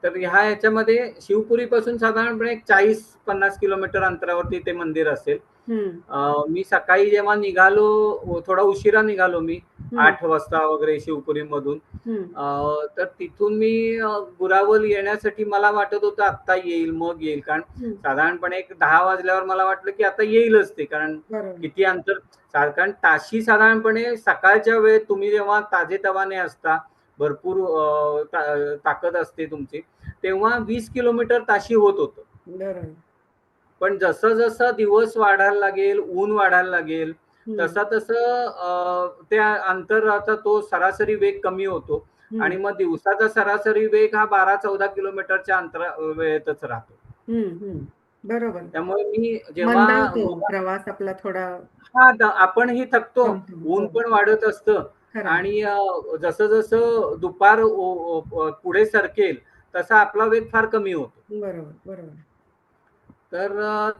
तर ह्याच्यामध्ये शिवपुरीपासून साधारणपणे 40-50 किलोमीटर अंतरावरती ते मंदिर असेल. हम्म. मी सकाळी जेव्हा निघालो, थोडा उशिरा निघालो मी, हम्म. 8 वाजता वगैरे शिवपुरीमधून. हम्म. तर तिथून मी गुरावल येण्यासाठी मला वाटत होतं आत्ता येईल, मग येईल. कारण साधारणपणे एक 10 वाजल्यावर मला वाटलं की आता येईलच ते, कारण बरोबर. किती अंतर. कारण ताशी साधारणपणे सकाळच्या वेळेत तुम्ही जेव्हा ताजेतवाने असता, भरपूर ताकद असते तुमची, तेव्हा 20 किलोमीटर ताशी होत होतं. बरोबर. पण जसं जसं दिवस वाढायला लागेल, ऊन वाढायला लागेल, हम्म. तसं तसं त्या अंतराचा तो सरासरी वेग कमी होतो. आणि मग दिवसाचा सरासरी वेग हा 12-14 किलोमीटरच्या वेळेतच राहतो. हम्म. बरोबर. त्यामुळे मी जेव्हा मंदावतो प्रवास आपला थोडा. आपणही थकतो, ऊन हो. पण वाढत असतं. खरंय. आणि जसं जसं दुपार पुढे सरकेल तसा आपला वेग फार कमी होतो. बरोबर बरोबर. तर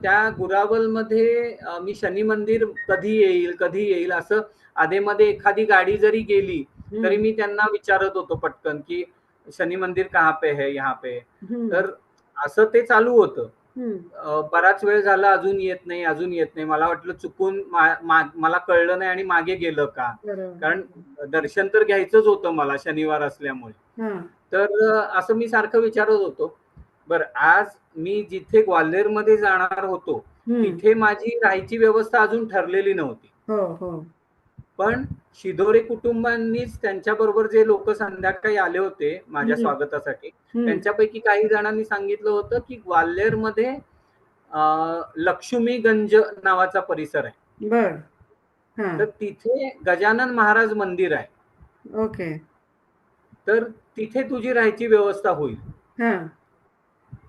त्या गुरावलमध्ये मी शनी मंदिर कधी येईल कधी येईल असं आधेमध्ये एखादी गाडी जरी गेली तरी मी त्यांना विचारत होतो पटकन की शनी मंदिर कहाँ पे है, यहाँ पे. तर असं ते चालू होतं. बराच वेळ झाला, अजून येत नाही, अजून येत नाही. मला वाटलं चुकून मला कळलं नाही आणि मागे गेलं का, कारण दर्शन तर घ्यायचंच होतं मला शनिवार असल्यामुळे. तर असं मी सारखं विचारत होतो. बर, आज मी जिथे ग्वाल्हेरमध्ये जाणार होतो तिथे माझी राहायची व्यवस्था अजून ठरलेली नव्हती. हो हो. पण शिदोरे कुटुंबांनीच त्यांच्याबरोबर जे लोक संध्याकाळी आले होते माझ्या स्वागतासाठी, त्यांच्यापैकी काही जणांनी सांगितलं होतं की ग्वाल्हेरमध्ये लक्ष्मीगंज नावाचा परिसर आहे. बर. तर तिथे गजानन महाराज मंदिर आहे. ओके. तर तिथे तुझी राहायची व्यवस्था होईल. हा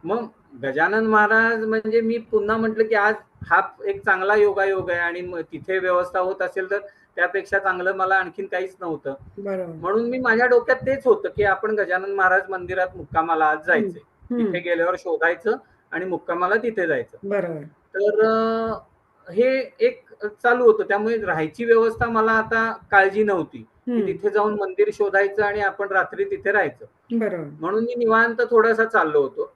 मग गजानन महाराज म्हणजे मी पुन्हा म्हटलं की आज हा एक चांगला योगायोग आहे आणि तिथे व्यवस्था होत असेल तर त्यापेक्षा चांगलं मला आणखीन काहीच नव्हतं. बरोबर. म्हणून मी माझ्या डोक्यात तेच होतं की आपण गजानन महाराज मंदिरात मुक्कामाला आज जायचंय. तिथे गेल्यावर शोधायचं आणि मुक्कामाला तिथे जायचं. बरोबर. तर हे एक चालू होतं. त्यामुळे राहायची व्यवस्था मला आता काळजी नव्हती की तिथे जाऊन मंदिर शोधायचं आणि आपण रात्री तिथे राहायचं. बरोबर. म्हणून मी निवांत थोडासा चाललो होतो.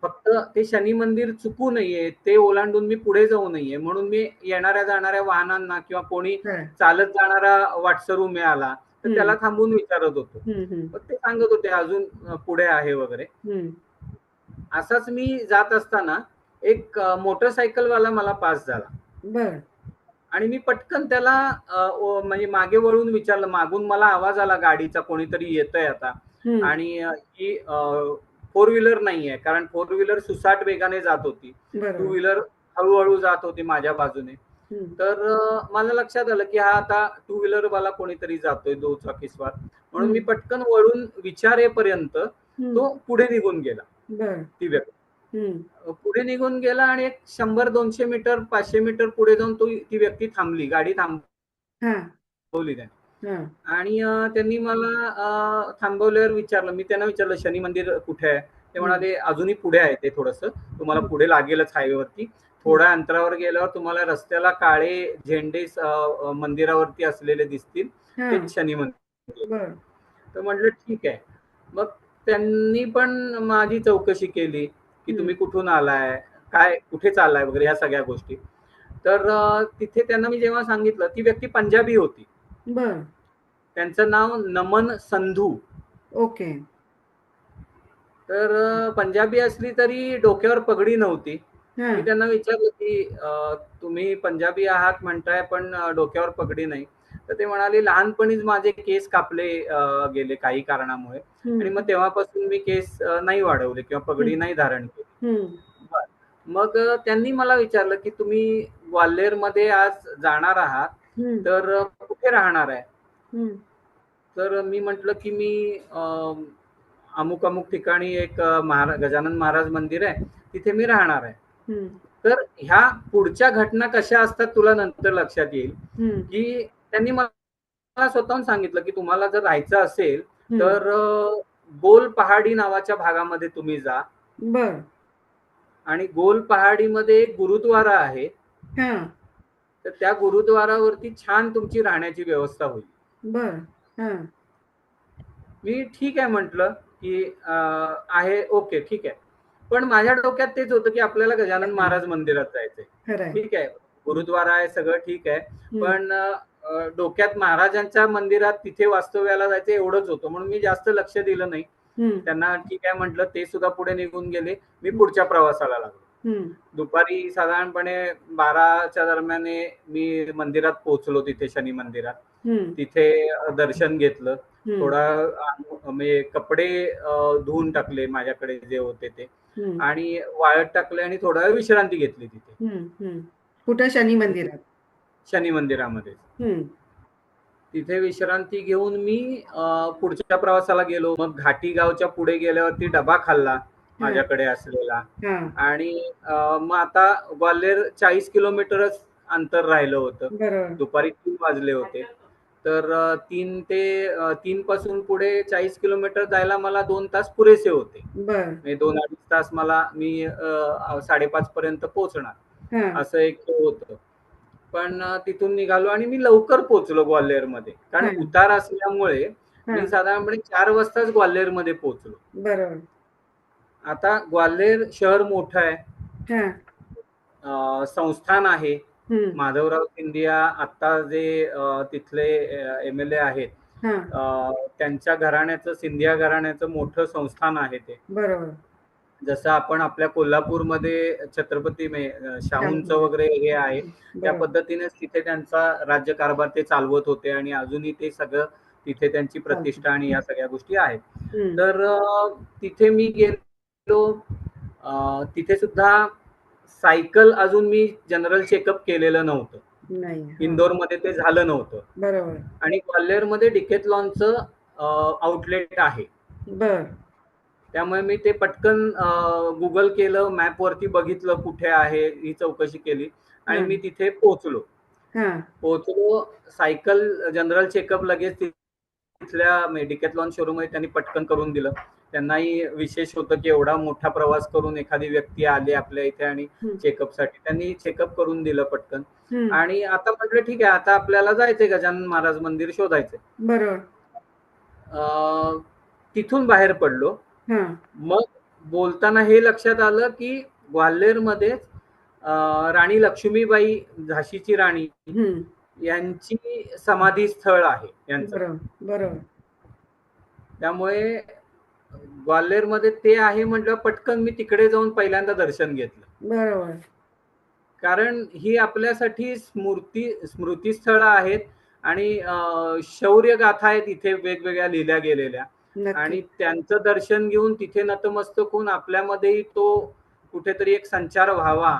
फक्त ते शनी मंदिर चुकू नये, ते ओलांडून मी पुढे जाऊ नये म्हणून मी येणाऱ्या जाणाऱ्या वाहनांना किंवा कोणी चालत जाणारा वाटसरू मिळाला तर त्याला थांबून विचारत होतो. मग ते सांगत होते अजून पुढे आहे वगैरे. असाच मी जात असताना एक मोटरसायकलवाला मला पास झाला. आणि मी पटकन त्याला म्हणजे मागे वळून विचारलं. मागून मला आवाज आला गाडीचा, कोणीतरी येतंय आता. आणि ही 4 व्हीलर नाहीये, कारण 4 व्हीलर सुसाट वेगाने जात होती. 2 व्हीलर हळूहळू जात होती माझ्या बाजूने. तर मला लक्षात आलं की हा आता 2 व्हीलर वाला कोणीतरी जातोय, दुचाकीस्वार. म्हणून मी पटकन वळून विचारेपर्यंत तो पुढे निघून गेला. ती व्यक्ती पुढे निघून गेला आणि एक 100-200 मीटर 500 मीटर पुढे जाऊन ती व्यक्ती थांबली. गाडी थांबवली त्याने. आणि त्यांनी मला थांबवल्यावर विचारलं. मी त्यांना विचारलं शनी मंदिर कुठे आहे? ते म्हणाले अजूनही पुढे आहे ते थोडंसं. तुम्हाला पुढे लागेलच हायवेवरती. थोड्या अंतरावर गेल्यावर तुम्हाला रस्त्याला काळे झेंडे मंदिरावरती असलेले दिसतील. ते शनी मंदिर. तर म्हटलं ठीक आहे. मग त्यांनी पण माझी चौकशी केली की तुम्ही कुठून आलाय, काय कुठे चाललाय वगैरे या सगळ्या गोष्टी. तर तिथे त्यांना मी जेव्हा सांगितलं, ती व्यक्ती पंजाबी होती. त्यांचं नाव नमन संधू. ओके. तर पंजाबी असली तरी डोक्यावर पगडी नव्हती. मी त्यांना विचारलं की तुम्ही पंजाबी आहात म्हणताय पण डोक्यावर पगडी नाही. तर ते म्हणाले लहानपणीच माझे केस कापले गेले काही कारणामुळे आणि मग तेव्हापासून मी केस नाही वाढवले किंवा पगडी नाही धारण केली. मग त्यांनी मला विचारलं की तुम्ही ग्वाल्हेर मध्ये आज जाणार आहात तर कुठे राहणार आहे? तर मी म्हटलं की मी अमुक अमुक ठिकाणी एक गजानन महाराज मंदिर आहे, तिथे मी राहणार आहे. तर ह्या पुढच्या घटना कशा असतात तुला नंतर लक्षात येईल की त्यांनी मला स्वतःहून सांगितलं की तुम्हाला जर राहायचं असेल तर गोल पहाडी नावाच्या भागामध्ये तुम्ही जा. आणि गोल पहाडीमध्ये एक गुरुद्वारा आहे. तर त्या गुरुद्वारावरती छान तुमची राहण्याची व्यवस्था होईल. मी ठीक आहे म्हटलं की आहे ओके ठीक आहे. पण माझ्या डोक्यात तेच होतं की आपल्याला गजानन महाराज मंदिरात जायचंय. ठीक आहे, गुरुद्वारा आहे, सगळं ठीक आहे. पण डोक्यात महाराजांच्या मंदिरात तिथे वास्तव्याला जायचं एवढंच होतं. म्हणून मी जास्त लक्ष दिलं नाही. त्यांना ठीक आहे म्हटलं. ते सुद्धा पुढे निघून गेले. मी पुढच्या प्रवासाला लागलो. दुपारी साधारणपणे 12च्या दरम्यान मी मंदिरात पोहोचलो, तिथे शनी मंदिरात. तिथे दर्शन घेतलं. थोडा म्हणजे कपडे धुवून टाकले माझ्याकडे जे होते ते आणि वाळत टाकले आणि थोडा वेळ विश्रांती घेतली तिथे. कुठं? शनी मंदिरात? शनी मंदिरामध्ये. तिथे विश्रांती घेऊन मी पुढच्या प्रवासाला गेलो. मग घाटी गावच्या पुढे गेल्यावरती डबा खाल्ला माझ्याकडे असलेला. आणि मग आता ग्वाल्हेर 40 किलोमीटरच अंतर राहिलं होतं. दुपारी 3 वाजले होते. तर 3 पासून पुढे 40 किलोमीटर जायला मला 2 तास पुरेसे होते. 2-2.5 तास मी 5:30 पर्यंत पोहोचणार असं एक होतं. पण तिथून निघालो आणि मी लवकर पोहोचलो ग्वाल्हेर मध्ये, कारण उतार असल्यामुळे मी साधारणपणे 4 वाजताच ग्वाल्हेर मध्ये पोहोचलो. आता ग्वाल्हेर शहर मोठं आहे. संस्थान आहे. माधवराव सिंधिया आता जे तिथले MLA आहेत त्यांच्या घराण्याचं, सिंधिया घराण्याचं मोठं संस्थान आहे ते. जसं आपण आपल्या कोल्हापूरमध्ये छत्रपती शाहूंचं वगैरे हे आहे त्या पद्धतीनेच तिथे त्यांचा राज्यकारभार ते चालवत होते आणि अजूनही ते सगळं तिथे त्यांची प्रतिष्ठा आणि या सगळ्या गोष्टी आहेत. तर तिथे मी गेलो. तिथे सुद्धा सायकल अजून मी जनरल चेकअप केलेलं नव्हतं. इंदोरमध्ये ते झालं नव्हतं. आणि ग्वाल्हेरमध्ये डिकेथलॉनचं आउटलेट आहे. बर. त्यामुळे मी ते पटकन गुगल केलं, मॅपवरती बघितलं कुठे आहे, ही चौकशी केली आणि मी तिथे पोहोचलो. पोहोचलो, सायकल जनरल चेकअप लगेच तिथल्या डिकॅथलॉन शोरूम मध्ये त्यांनी पटकन करून दिलं. त्यांनाही विशेष होतं की एवढा मोठा प्रवास करून एखादी व्यक्ती आली आपल्या इथे आणि चेकअपसाठी, त्यांनी चेकअप करून दिलं पटकन. आणि आता म्हटलं ठीक आहे, आता आपल्याला जायचंय गजानन महाराज मंदिर शोधायचंय. बरोबर. तिथून बाहेर पडलो. मग बोलताना हे लक्षात आलं की ग्वाल्हेरमध्ये राणी लक्ष्मीबाई, झाशीची राणी, यांची समाधी स्थळ आहे यांचं. बरोबर. त्यामुळे ग्वाल्हेरमध्ये ते आहे म्हटलं, पटकन मी तिकडे जाऊन पहिल्यांदा दर्शन घेतलं. बरोबर. कारण ही आपल्यासाठी स्मृतीस्थळ आहेत आणि शौर्य गाथा आहेत इथे वेगवेगळ्या लिहिल्या गेलेल्या. आणि त्यांचं दर्शन घेऊन तिथे नतमस्तक होऊन आपल्यामध्येही तो कुठेतरी एक संचार व्हावा,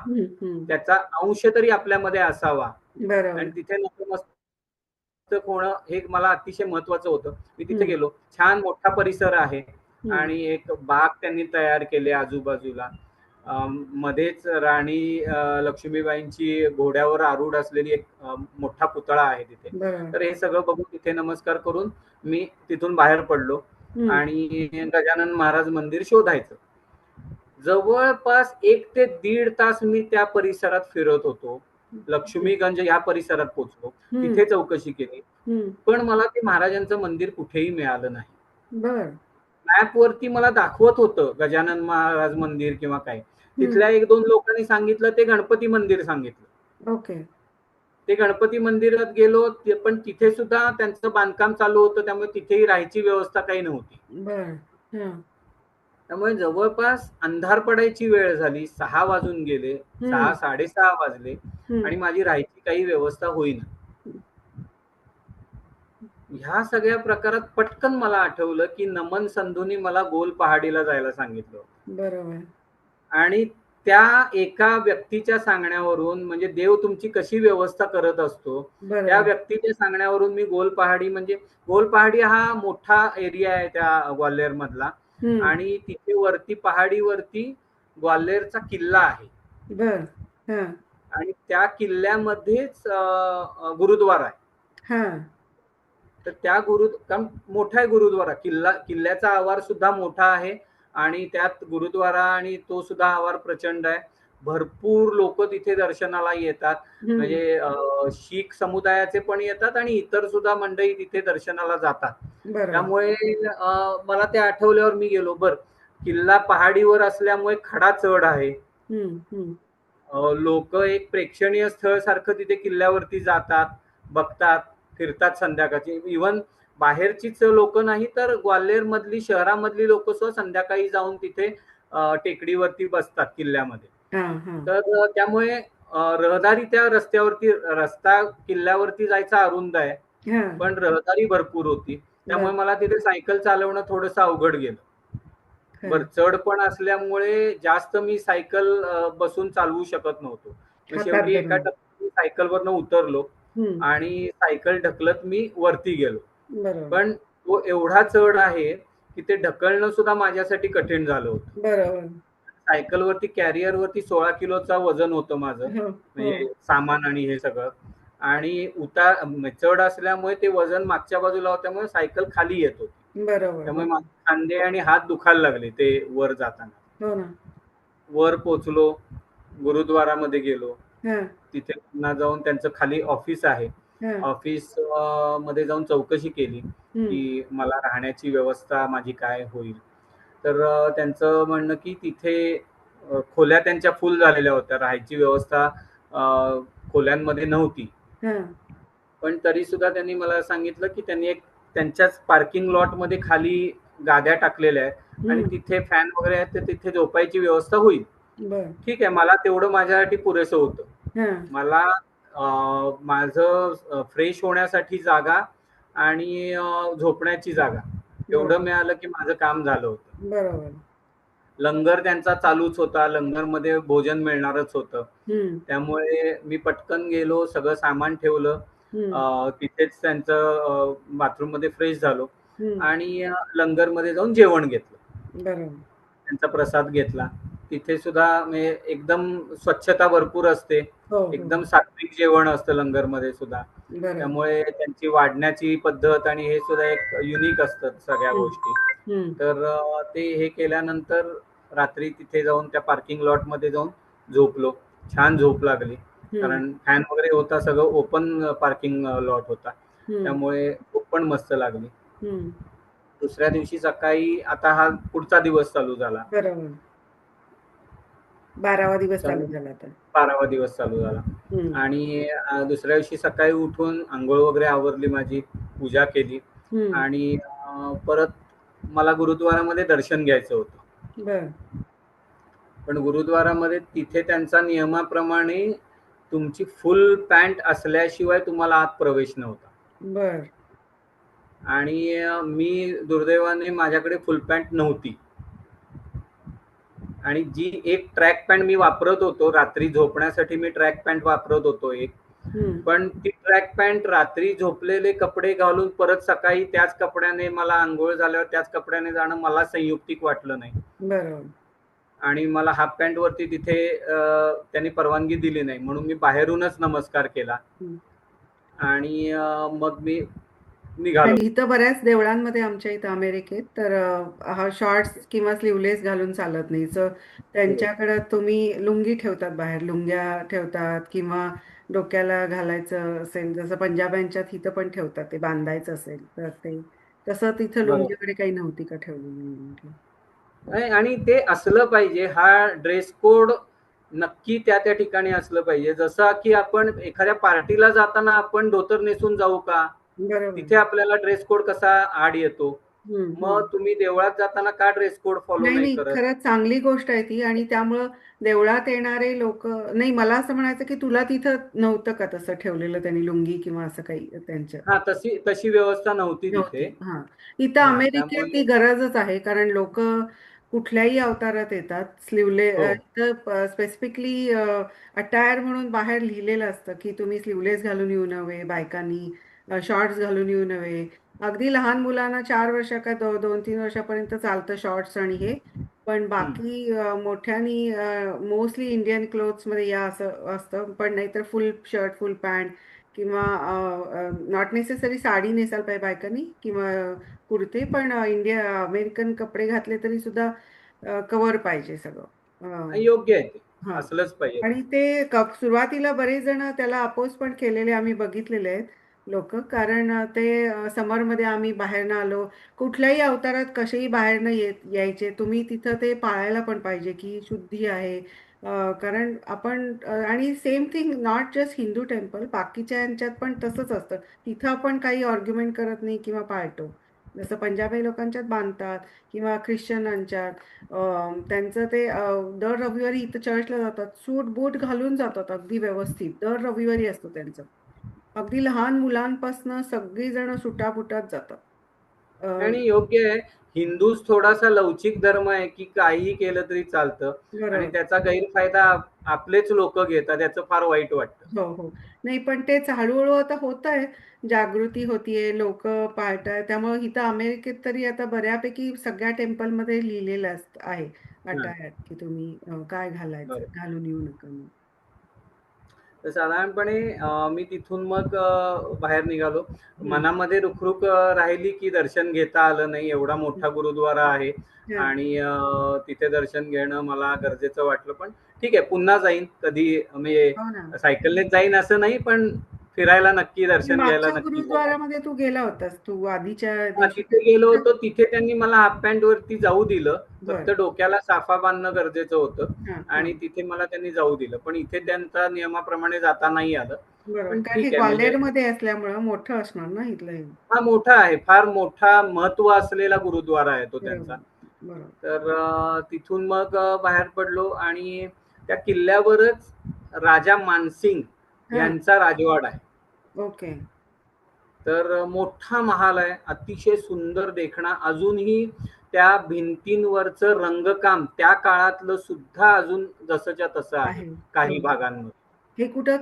त्याचा अंश तरी आपल्यामध्ये असावा आणि तिथे नतमस्तक होणं हे मला अतिशय महत्वाचं होतं. मी तिथे गेलो, छान मोठा परिसर आहे आणि एक बाग त्यांनी तयार केले आजूबाजूला. मध्येच राणी लक्ष्मीबाईंची घोड्यावर आरूढ असलेली एक मोठा पुतळा आहे तिथे. तर हे सगळं बघून तिथे नमस्कार करून मी तिथून बाहेर पडलो आणि गजानन महाराज मंदिर शोधायचं. जवळपास 1 ते 1.5 तास मी त्या परिसरात फिरत होतो. लक्ष्मीगंज या परिसरात पोहोचलो, तिथे चौकशी केली, पण मला ते महाराजांचं मंदिर कुठेही मिळालं नाही. मॅपवरती मला दाखवत होतं गजानन महाराज मंदिर किंवा काय. तिथल्या 1-2 लोकांनी सांगितलं ते गणपती मंदिर सांगितलं. ते गणपती मंदिरात गेलो, पण तिथे सुद्धा त्यांचं बांधकाम चालू होतं, त्यामुळे तिथेही राहायची व्यवस्था काही नव्हती. त्यामुळे जवळपास अंधार पडायची वेळ झाली, 6 वाजून गेले, 6-6:30 वाजले आणि माझी राहायची काही व्यवस्था होईना. ह्या सगळ्या प्रकारात पटकन मला आठवलं की नमन संधूंनी मला गोल पहाडीला जायला सांगितलं. बरोबर. आणि त्या एका व्यक्तीच्या सांगण्यावरून, म्हणजे देव तुमची कशी व्यवस्था करत असतो, त्या व्यक्तीच्या सांगण्यावरून मी गोल पहाडी, म्हणजे गोल पहाडी हा मोठा एरिया आहे त्या ग्वाल्हेर मधला आणि तिथे वरती पहाडीवरती ग्वाल्हेरचा किल्ला आहे. आणि त्या किल्ल्यामध्येच गुरुद्वारा आहे. तर त्या मोठा आहे गुरुद्वारा, किल्ल्याचा आवार सुद्धा मोठा आहे आणि त्यात गुरुद्वारा आणि तो सुद्धा आवार प्रचंड आहे. भरपूर लोक तिथे दर्शनाला येतात, म्हणजे शीख समुदायाचे पण येतात आणि इतर सुद्धा मंडळी तिथे दर्शनाला जातात. त्यामुळे मला ते आठवल्यावर मी गेलो. किल्ला पहाडीवर असल्यामुळे खडा चढ आहे. लोक एक प्रेक्षणीय स्थळ सारखं तिथे किल्ल्यावरती जातात, बघतात, फिरतात संध्याकाळची. इव्हन बाहेरचीच लोक नाही तर ग्वाल्हेर मधली, शहरामधली लोक सुद्धा संध्याकाळी जाऊन तिथे टेकडीवरती बसतात किल्ल्यामध्ये. तर त्यामुळे रहदारी, त्या रस्ता किल्ल्यावरती जायचा अरुंद आहे, पण रहदारी भरपूर होती. त्यामुळे मला तिथे सायकल चालवणं थोडंसं अवघड गेलं. चढ पण असल्यामुळे जास्त मी सायकल बसून चालवू शकत नव्हतो. शेवटी एका टप्प्यात सायकलवरनं उतरलो आणि सायकल ढकलत मी वरती गेलो. पण तो एवढा चढ आहे की ते ढकलणं सुद्धा माझ्यासाठी कठीण झालं होतं. सायकलवरती, कॅरियरवरती 16 किलोचा वजन होतं माझं, म्हणजे सामान आणि हे सगळं. आणि चढ असल्यामुळे ते वजन मागच्या बाजूला होत्यामुळे सायकल खाली येत होती. त्यामुळे माझे खांदे आणि हात दुखायला लागले ते वर जाताना. वर पोचलो, गुरुद्वारामध्ये गेलो, तिथे पुन्हा जाऊन त्यांचं खाली ऑफिस आहे, ऑफिस मध्ये जाऊन चौकशी केली की मला राहण्याची व्यवस्था माझी काय होईल. तर त्यांचं म्हणणं की तिथे खोल्या त्यांच्या फुल झालेल्या होत्या, राहायची व्यवस्था खोल्यांमध्ये नव्हती. पण तरी सुद्धा त्यांनी मला सांगितलं की त्यांनी एक त्यांच्याच पार्किंग लॉट मध्ये खाली गाद्या टाकलेल्या आहेत आणि तिथे फॅन वगैरे आहेत, तर तिथे झोपायची व्यवस्था होईल. ठीक आहे, मला तेवढं माझ्यासाठी पुरेसं होतं. मला माझं फ्रेश होण्यासाठी जागा आणि झोपण्याची जागा एवढं मिळालं की माझं काम झालं होतं. लंगर त्यांचा चालूच होता, लंगर मध्ये भोजन मिळणारच होतं. त्यामुळे मी पटकन गेलो, सगळं सामान ठेवलं, तिथेच त्यांचं बाथरूम मध्ये फ्रेश झालो आणि लंगरमध्ये जाऊन जेवण घेतलं. बरोबर. त्यांचा प्रसाद घेतला. तिथे सुद्धा म्हणजे एकदम स्वच्छता भरपूर असते. हो, हो. एकदम सात्विक जेवण असतं लंगरमध्ये सुद्धा. बरोबर. त्यामुळे त्यांची वाढण्याची पद्धत आणि हे सुद्धा एक युनिक असतात सगळ्या गोष्टी. तर ते हे केल्यानंतर रात्री तिथे जाऊन त्या पार्किंग लॉटमध्ये जाऊन झोपलो. छान झोप लागली. कारण फॅन वगैरे होता, सगळं ओपन पार्किंग लॉट होता. त्यामुळे झोप पण मस्त लागली. दुसऱ्या दिवशी सकाळी आता हा पुढचा दिवस चालू झाला. बरोबर. 12वा दिवस चालू झाला आता. 12वा दिवस चालू झाला. आणि दुसऱ्या दिवशी सकाळी उठून अंघोळ वगैरे आवरली माझी, पूजा केली आणि परत मला गुरुद्वारामध्ये दर्शन घ्यायचं होतं. बरं. पण गुरुद्वारामध्ये तिथे त्यांचा नियमाप्रमाणे तुमची फुल पॅन्ट असल्याशिवाय तुम्हाला आत प्रवेश नव्हता. बरं. आणि मी दुर्दैवाने माझ्याकडे फुल पॅन्ट नव्हती. आणि जी एक ट्रॅक पॅन्ट मी वापरत होतो, रात्री झोपण्यासाठी मी ट्रॅक पॅन्ट वापरत होतो एक. पण ती ट्रॅक पॅन्ट रात्री झोपलेले कपडे घालून परत सकाळी त्याच कपड्याने मला अंघोळ झाल्यावर त्याच कपड्याने जाणं मला संयुक्तिक वाटलं नाही. बरोबर. आणि मला हाफ पॅन्ट वरती तिथे त्यांनी परवानगी दिली नाही, म्हणून मी बाहेरूनच नमस्कार केला आणि मग मी निघालो. इथं बऱ्याच देवळांमध्ये आमच्या इथं अमेरिकेत तर हा शॉर्ट्स किंवा स्लीवलेस घालून चालत नाही. सो त्यांच्याकडे तुम्ही लुंगी ठेवतात, बाहेर लुंग्या ठेवतात किंवा डोक्याला घालायचं असेल, जसं पंजाब्यांच्यात इथं पण ठेवतात, ते बांधायचं असेल तर ते तसं तिथं लुंगीकडे काही नव्हती का ठेवलेली? आणि ते असलं पाहिजे, हा ड्रेस कोड नक्की त्या त्या ठिकाणी असलं पाहिजे. जसं की आपण एखाद्या पार्टीला जाताना आपण धोतर नेसून जाऊ का, तिथे आपल्याला ड्रेस कोड कसा आड येतो. मग तुम्ही देवळात जाताना का ड्रेस कोड फॉलो नाही करत? खरंच चांगली गोष्ट आहे ती. आणि त्यामुळं देवळात येणारे लोक नाही, मला असं म्हणायचं की तुला तिथं नव्हतं का तसं ठेवलेलं त्यांनी लुंगी किंवा असं काही त्यांच्या? हा, तशी व्यवस्था नव्हती तिथे. हा, इथं अमेरिकेत ती गरजच आहे, कारण लोक कुठल्याही अवतारात येतात. स्पेसिफिकली अटायर म्हणून बाहेर लिहिलेलं असतं की तुम्ही स्लीवलेस घालून येऊ नये, बायकांनी शॉर्ट्स घालून येऊ नये. अगदी लहान मुलांना 4 वर्ष का 2-3 वर्षापर्यंत चालतं शॉर्ट्स आणि हे. पण बाकी मोठ्यानी मोस्टली इंडियन क्लोथ्स मध्ये या असं असतं. पण नाहीतर फुल शर्ट, फुल पॅन्ट किंवा नॉट नेसेसरी साडी नेसायला पाहिजे बायकांनी किंवा कुर्ते, पण अमेरिकन कपडे घातले तरी सुद्धा कव्हर पाहिजे सगळं. योग्य आहे ते, असलंच पाहिजे. आणि ते सुरुवातीला बरेच जण त्याला अपोज पण केलेले आम्ही बघितलेले आहेत लोक, कारण ते समरमध्ये आम्ही बाहेरनं आलो, कुठल्याही अवतारात कसेही बाहेरनं यायचे, तुम्ही तिथं ते पाळायला पण पाहिजे की शुद्धी आहे. कारण आपण आणि same thing, not just Hindu temple, बाकीच्या यांच्यात पण तसंच असतं. तिथं आपण काही आर्ग्युमेंट करत नाही किंवा पाळतो. जसं पंजाबी लोकांच्यात बांधतात किंवा ख्रिश्चनांच्यात त्यांचं ते दर रविवारी इथं चर्चला जातात, सूट बूट घालून जातात अगदी व्यवस्थित. दर रविवारी असतो त्यांचं. अगदी लहान मुलांपासनं सगळीजण सुटाबुटात जातात. आणि योग्य आहे. हिंदूच थोडासा लवचिक धर्म आहे की काहीही केलं तरी चालतं आणि त्याचा गैरफायदा आपलेच लोक घेतात, त्याचं फार वाईट वाटतं. हो हो, नाही पण तेच हळूहळू आता होत आहे, जागृती होतीये, लोक पाळताय. त्यामुळे इथं अमेरिकेत तरी आता बऱ्यापैकी सगळ्या टेम्पलमध्ये लिहिलेलं आहे अटायर की तुम्ही काय घालायचं, घालून येऊ नका. तर साधारणपणे मी तिथून मग बाहेर निघालो. मनामध्ये रुखरुख राहिली की दर्शन घेता आलं नाही. एवढा मोठा गुरुद्वारा आहे आणि तिथे दर्शन घेणं मला गरजेचं वाटलं. पण ठीक आहे, पुन्हा जाईन कधी, म्हणजे सायकलनेच जाईन असं नाही, पण फिरायला नक्की, दर्शन घ्यायला नक्की. गुरुद्वारामध्ये तू गेला होतास तू आधीच्या दिवशी? तिथे गेलो होतो. तिथे त्यांनी मला हाफ पॅन्ट वरती जाऊ दिलं, फक्त डोक्याला साफा बांधणं गरजेचं होतं आणि तिथे मला त्यांनी जाऊ दिलं. पण इथे त्यांचा नियमाप्रमाणे जाता नाही आलं. पण ठीक आहे, ग्वाल्हेरमध्ये असल्यामुळं मोठं असणार ना इथलं. हा मोठा आहे, फार मोठा महत्व असलेला गुरुद्वारा आहे तो त्यांचा. तर तिथून मग बाहेर पडलो आणि त्या किल्ल्यावरच राजा मानसिंग यांचा राजवाडा आहे. ओके. तर मोठा महाल आहे, अतिशय सुंदर देखणा. अजूनही त्या भिंतींवरचं रंगकाम त्या काळातलं सुद्धा अजून जसंच्या तसं आहे काही भागांमध्ये. हे कुठं?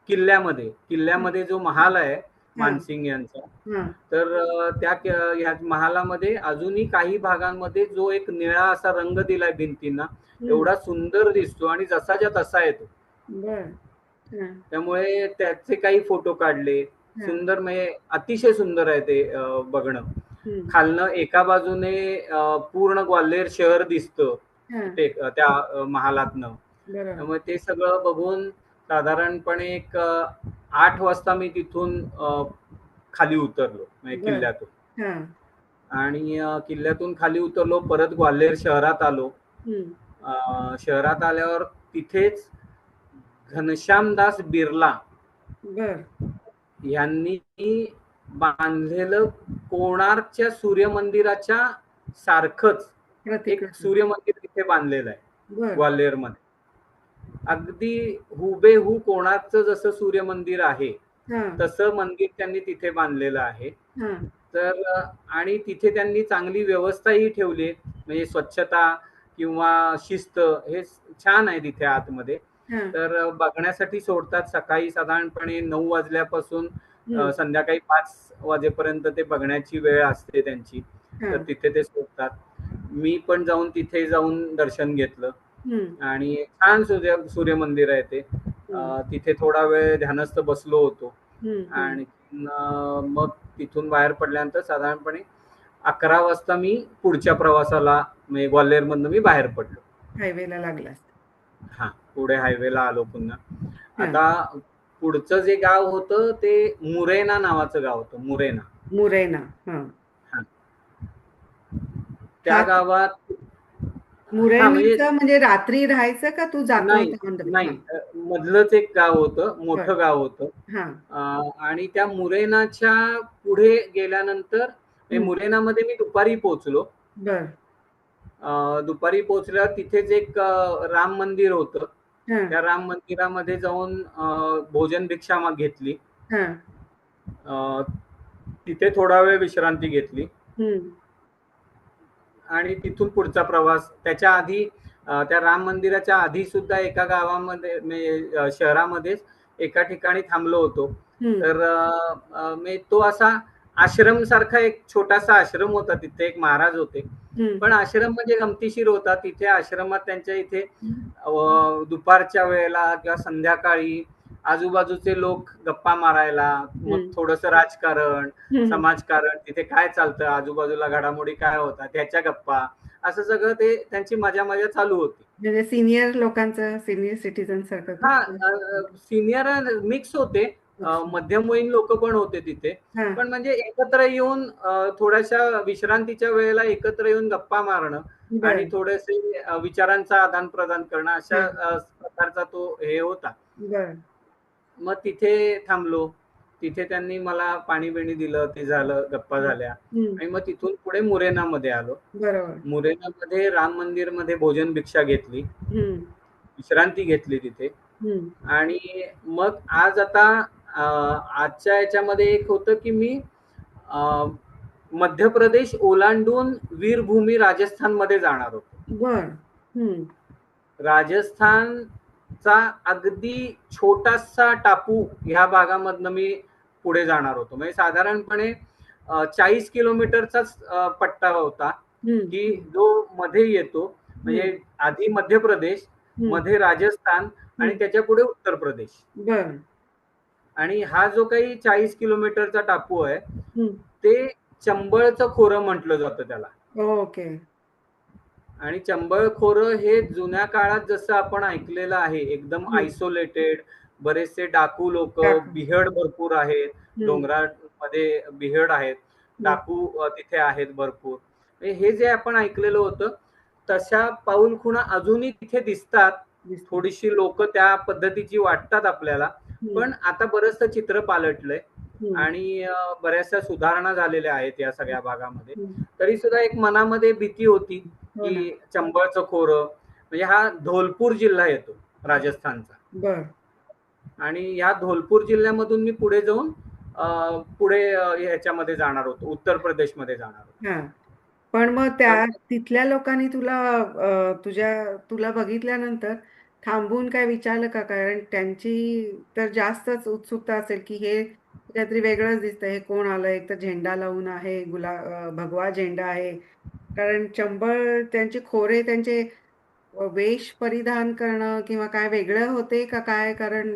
किल्ल्यामध्ये? किल्ल्यामध्ये जो महाल आहे मानसिंग यांचा. हा तर त्या ह्या महालामध्ये अजूनही काही भागांमध्ये जो एक निळा असा रंग दिलाय भिंतींना, एवढा सुंदर दिसतो आणि जसाच्या तसा येतो. बर त्यामुळे त्याचे काही फोटो काढले. सुंदर, म्हणजे अतिशय सुंदर आहे ते बघणं. खालनं एका बाजूने पूर्ण ग्वाल्हेर शहर दिसतं त्या महालातनं. त्यामुळे ते सगळं बघून साधारणपणे एक 8 वाजता मी तिथून खाली उतरलो, म्हणजे किल्ल्यातून. आणि किल्ल्यातून खाली उतरलो, परत ग्वाल्हेर शहरात आलो. शहरात आल्यावर तिथेच घनश्यामदास बिर्ला यांनी बांधलेलं कोणार्कच्या सूर्यमंदिराच्या सारखंच एक सूर्यमंदिर तिथे बांधलेलं आहे ग्वाल्हेरमध्ये. अगदी हुबेहू कोणार्कचं जसं सूर्यमंदिर आहे तसं मंदिर त्यांनी तिथे बांधलेलं आहे. तर आणि तिथे त्यांनी चांगली व्यवस्थाही ठेवली, म्हणजे स्वच्छता किंवा शिस्त हे छान आहे तिथे आतमध्ये. तर बघण्यासाठी सोडतात. सकाळी साधारणपणे 9 वाजल्यापासून संध्याकाळी 5 वाजेपर्यंत ते बघण्याची वेळ असते त्यांची. तर तिथे ते सोडतात. मी पण जाऊन तिथे जाऊन दर्शन घेतलं आणि छान सूर्यमंदिर आहे ते. तिथे थोडा वेळ ध्यानस्थ बसलो होतो आणि मग तिथून बाहेर पडल्यानंतर साधारणपणे 11 वाजता मी पुढच्या प्रवासाला, म्हणजे ग्वाल्हेर मधनं मी बाहेर पडलो. हायवेला लागला. हा, पुढे हायवेला आलो पुन्हा. आता पुढचं जे गाव होतं ते मुरैना नावाचं गाव होतं. मुरैना. त्या गावात म्हणजे रात्री राहायचं का तू जातो? नाही, मधलंच एक गाव होतं, मोठं गाव होतं. आणि त्या मुरैनाच्या पुढे गेल्यानंतर मुरैनामध्ये मी दुपारी पोहोचलो. दुपारी पोहोचल्यावर तिथेच एक राम मंदिर होतं. त्या राम मंदिरामध्ये जाऊन भोजन भिक्षा घेतली. तिथे थोडा वेळ विश्रांती घेतली आणि तिथून पुढचा प्रवास. त्याच्या आधी त्या राम मंदिराच्या आधी सुद्धा एका गावामध्ये, शहरामध्येच एका ठिकाणी थांबलो होतो. तर तो असा आश्रम सारखा एक छोटासा आश्रम होता. तिथे एक महाराज होते, पण आश्रम म्हणजे गमतीशीर होता. तिथे आश्रमात त्यांच्या इथे दुपारच्या वेळेला किंवा संध्याकाळी आजूबाजूचे लोक गप्पा मारायला, मग थोडस राजकारण, समाजकारण, तिथे काय चालतं, आजूबाजूला घडामोडी काय होतात त्याच्या गप्पा, असं सगळं ते त्यांची मजा चालू होती. म्हणजे सिनियर लोकांचं, सिनियर सिटीजन सारखं. सिनियर मिक्स होते, मध्यमवयीन लोक पण होते तिथे. पण म्हणजे एकत्र येऊन थोड्याशा विश्रांतीच्या वेळेला एकत्र येऊन गप्पा मारणं आणि थोडेसे विचारांचा आदान प्रदान करणं, अशा प्रकारचा तो हे होता. मग तिथे थांबलो. तिथे त्यांनी मला पाणी बिणी दिलं, ते झालं, गप्पा झाल्या आणि मग तिथून पुढे मुरैनामध्ये आलो. मुरैनामध्ये राम मंदिर मध्ये भोजन भिक्षा घेतली, विश्रांती घेतली तिथे. आणि मग आज आता आजच्या याच्यामध्ये एक होतं की मी मध्य प्रदेश ओलांडून वीरभूमी राजस्थान मध्ये जाणार होतो. राजस्थानचा अगदी छोटासा टापू ह्या भागामधनं मी पुढे जाणार होतो. म्हणजे साधारणपणे 40 किलोमीटरचाच पट्टा होता की जो मध्ये येतो. म्हणजे आधी मध्य प्रदेश, मध्ये राजस्थान आणि त्याच्या पुढे उत्तर प्रदेश. आणि हा जो काही 40 किलोमीटरचा टापू आहे ते चंबळचं खोरं म्हटलं जातं त्याला. ओके. आणि चंबळ खोरं हे जुन्या काळात जसं आपण ऐकलेलं आहे, एकदम आयसोलेटेड, बरेचसे डाकू लोक, बिहड भरपूर आहेत, डोंगरामध्ये बिहड आहेत, डाकू तिथे आहेत भरपूर. हे जे आपण ऐकलेलं होतं तशा पाऊलखुणा अजूनही तिथे दिसतात. थोडीशी लोक त्या पद्धतीची वाटतात आपल्याला, पण आता बरचसं चित्र पालटलंय आणि बऱ्याचशा सुधारणा झालेल्या आहेत या सगळ्या भागामध्ये. तरी सुद्धा एक मनामध्ये भीती होती की चंबळचं खोरं, म्हणजे हा धोलपूर जिल्हा येतो राजस्थानचा. आणि या धोलपूर जिल्ह्यामधून मी पुढे जाऊन पुढे ह्याच्यामध्ये जाणार होतो, उत्तर प्रदेश मध्ये जाणार होतो. पण मग तिथल्या लोकांनी तुला बघितल्यानंतर थांबून काय विचारलं का? कारण त्यांची तर जास्तच उत्सुकता असेल की हे काहीतरी वेगळंच दिसतं. हे कोण आलं? एक तर झेंडा लावून आहे, भगवा झेंडा आहे. कारण चंबळ त्यांचे खोरे, त्यांचे वेश परिधान करणं किंवा काय वेगळं होते का काय? कारण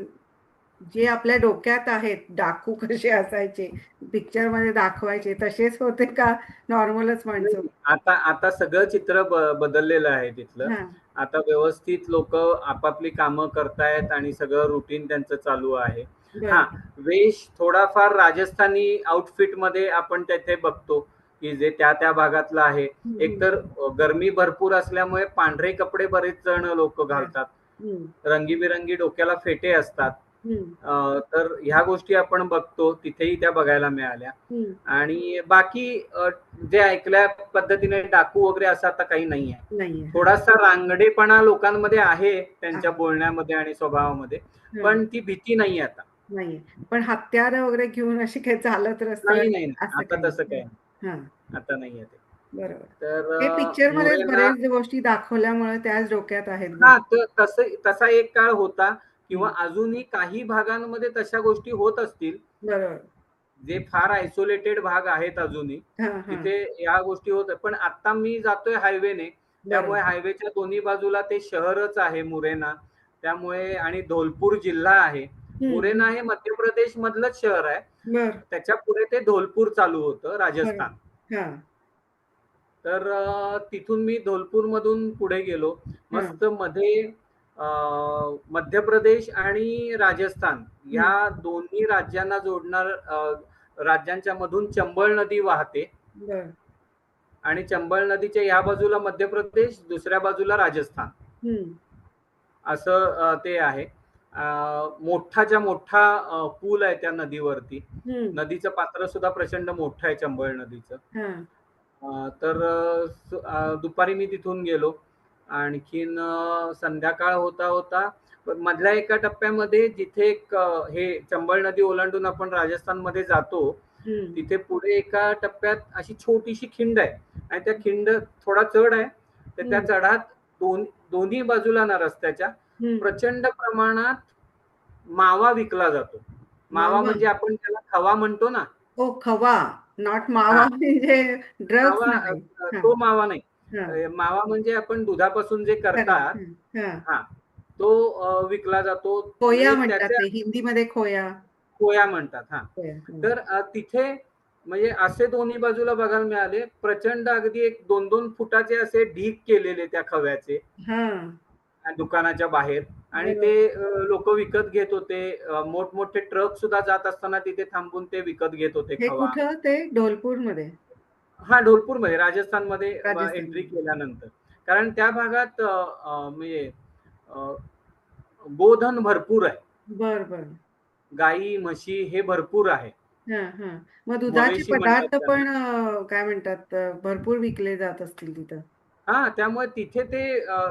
जे आपल्या डोक्यात आहेत डाकू कसे असायचे, पिक्चर मध्ये दाखवायचे तसेच होते का नॉर्मलच माणसं? नाही, आता आता सगळं चित्र बदललेलं आहे तिथलं. हा. आता व्यवस्थित लोक आपापली कामं करतायत आणि सगळं रुटीन त्यांचं चालू आहे. हा, बर. वेश थोडाफार राजस्थानी आउटफिट मध्ये आपण तिथे बघतो की जे त्या त्या भागातलं आहे. हम्म. एकतर गरमी भरपूर असल्यामुळे पांढरे कपडे बरेच जण लोक बर. घालतात. हम्म. रंगीबिरंगी डोक्याला फेटे असतात. हम्म. तर ह्या गोष्टी आपण बघतो, तिथेही त्या बघायला मिळाल्या. हम्म. आणि बाकी जे ऐकल्या पद्धतीने डाकू वगैरे असं आता काही नाहीये. नाहीये. थोडासा रांगडेपणा लोकांमध्ये आहे त्यांच्या आहे. बोलण्यामध्ये आणि स्वभावामध्ये, हं. पण ती भीती नाही आता. नाहीये. पण हत्यारं वगैरे घेऊन अशी काही चालत नाही, रस्त्यावर नाही, नाही. असं आता काही तसं नाही. काही नाही. हां, आता नाहीये ते. बरोबर. तर हे पिक्चरमध्येच मुरेना बरेच गोष्टी दाखवल्यामुळे त्याच डोक्यात आहेत हां, गोष्टी. तर तसा एक काळ होता किंवा हं, अजूनही काही भागांमध्ये तशा गोष्टी होत असतील. बरोबर. जे फार आयसोलेटेड भाग आहेत अजूनही, हां, हां. तिथे या गोष्टी होत आहेत. पण आता मी जातोय हायवेने, त्यामुळे बरोबर. हायवेच्या दोन्ही बाजूला ते शहरच आहे मुरेना. त्यामुळे आणि धौलपूर जिल्हा आहे. हं, मुरेना हं. हे मध्य प्रदेश मधलंच शहर आहे. बरं, त्याच्या पुढे ते धौलपूर चालू होतं, बरं. राजस्थान. हां, तर तिथून मी धौलपूरमधून पुढे गेलो. हां. मस्त मध्ये अ, मध्य प्रदेश आणि राजस्थान या हं. दोन्ही राज्यांना जोडणार राज्यांच्या मधून चंबळ नदी वाहते बरं. आणि चंबळ नदीच्या या बाजूला मध्य प्रदेश, दुसऱ्या बाजूला राजस्थान हं, असं ते आहे. मोठाच्या मोठा पूल आहे त्या नदीवरती. हं. नदीचं पात्र सुद्धा प्रचंड मोठं आहे चंबळ नदीचं. हां. तर दुपारी मी तिथून गेलो. आणखीन संध्याकाळ होता होता मधल्या एका टप्प्यामध्ये जिथे एक हे चंबळ नदी ओलांडून आपण राजस्थानमध्ये जातो, हं. तिथे पुढे एका टप्प्यात अशी छोटीशी खिंड आहे आणि त्या खिंड थोडा चढ आहे. तर त्या हं. चढात दोन्ही बाजूला ना रस्त्याच्या हं. प्रचंड प्रमाणात मावा विकला जातो. मावा मावा. म्हणजे आपण त्याला खवा म्हणतो ना. ओ खवा, नॉट हा, मावा म्हणजे ड्रग्स मावा नाही. हां, तो मावा नाही. हां. मावा म्हणजे आपण दुधापासून जे करेक्ट. करतात, हं. हां. हा, तो विकला जातो. खोया म्हणजे म्हणतात त्याच्या ते हिंदीमध्ये खोया. कोया म्हणतात. हा, खोया. हं. तर तिथे म्हणजे असे दोन्ही बाजूला बघायला मिळाले. प्रचंड अगदी एक 2-2 फुटाचे असे ढीग केलेले त्या खव्याचे हां. दुकानाच्या बाहेर आणि ते बरोबर. लोक विकत घेत होते. मोठमोठे ट्रक सुद्धा जात असताना तिथे थांबून ते विकत घेत होते हे खवा. कुठं ते ढोलपूरमध्ये? हा, ढोलपूरमध्ये राजस्थानमध्ये एंट्री राजस्थानमध्ये. केल्यानंतर. कारण त्या भागात म्हणजे अ, गोधन भरपूर आहे. बरं, बरं. गाई, म्हशी हे भरपूर आहे. हां, हां. मग दुधाचे मवेशी म्हणतात पदार्थ त्यांना. पण काय म्हणतात भरपूर विकले जात असतील तिथं. हां, त्यामुळे तिथे ते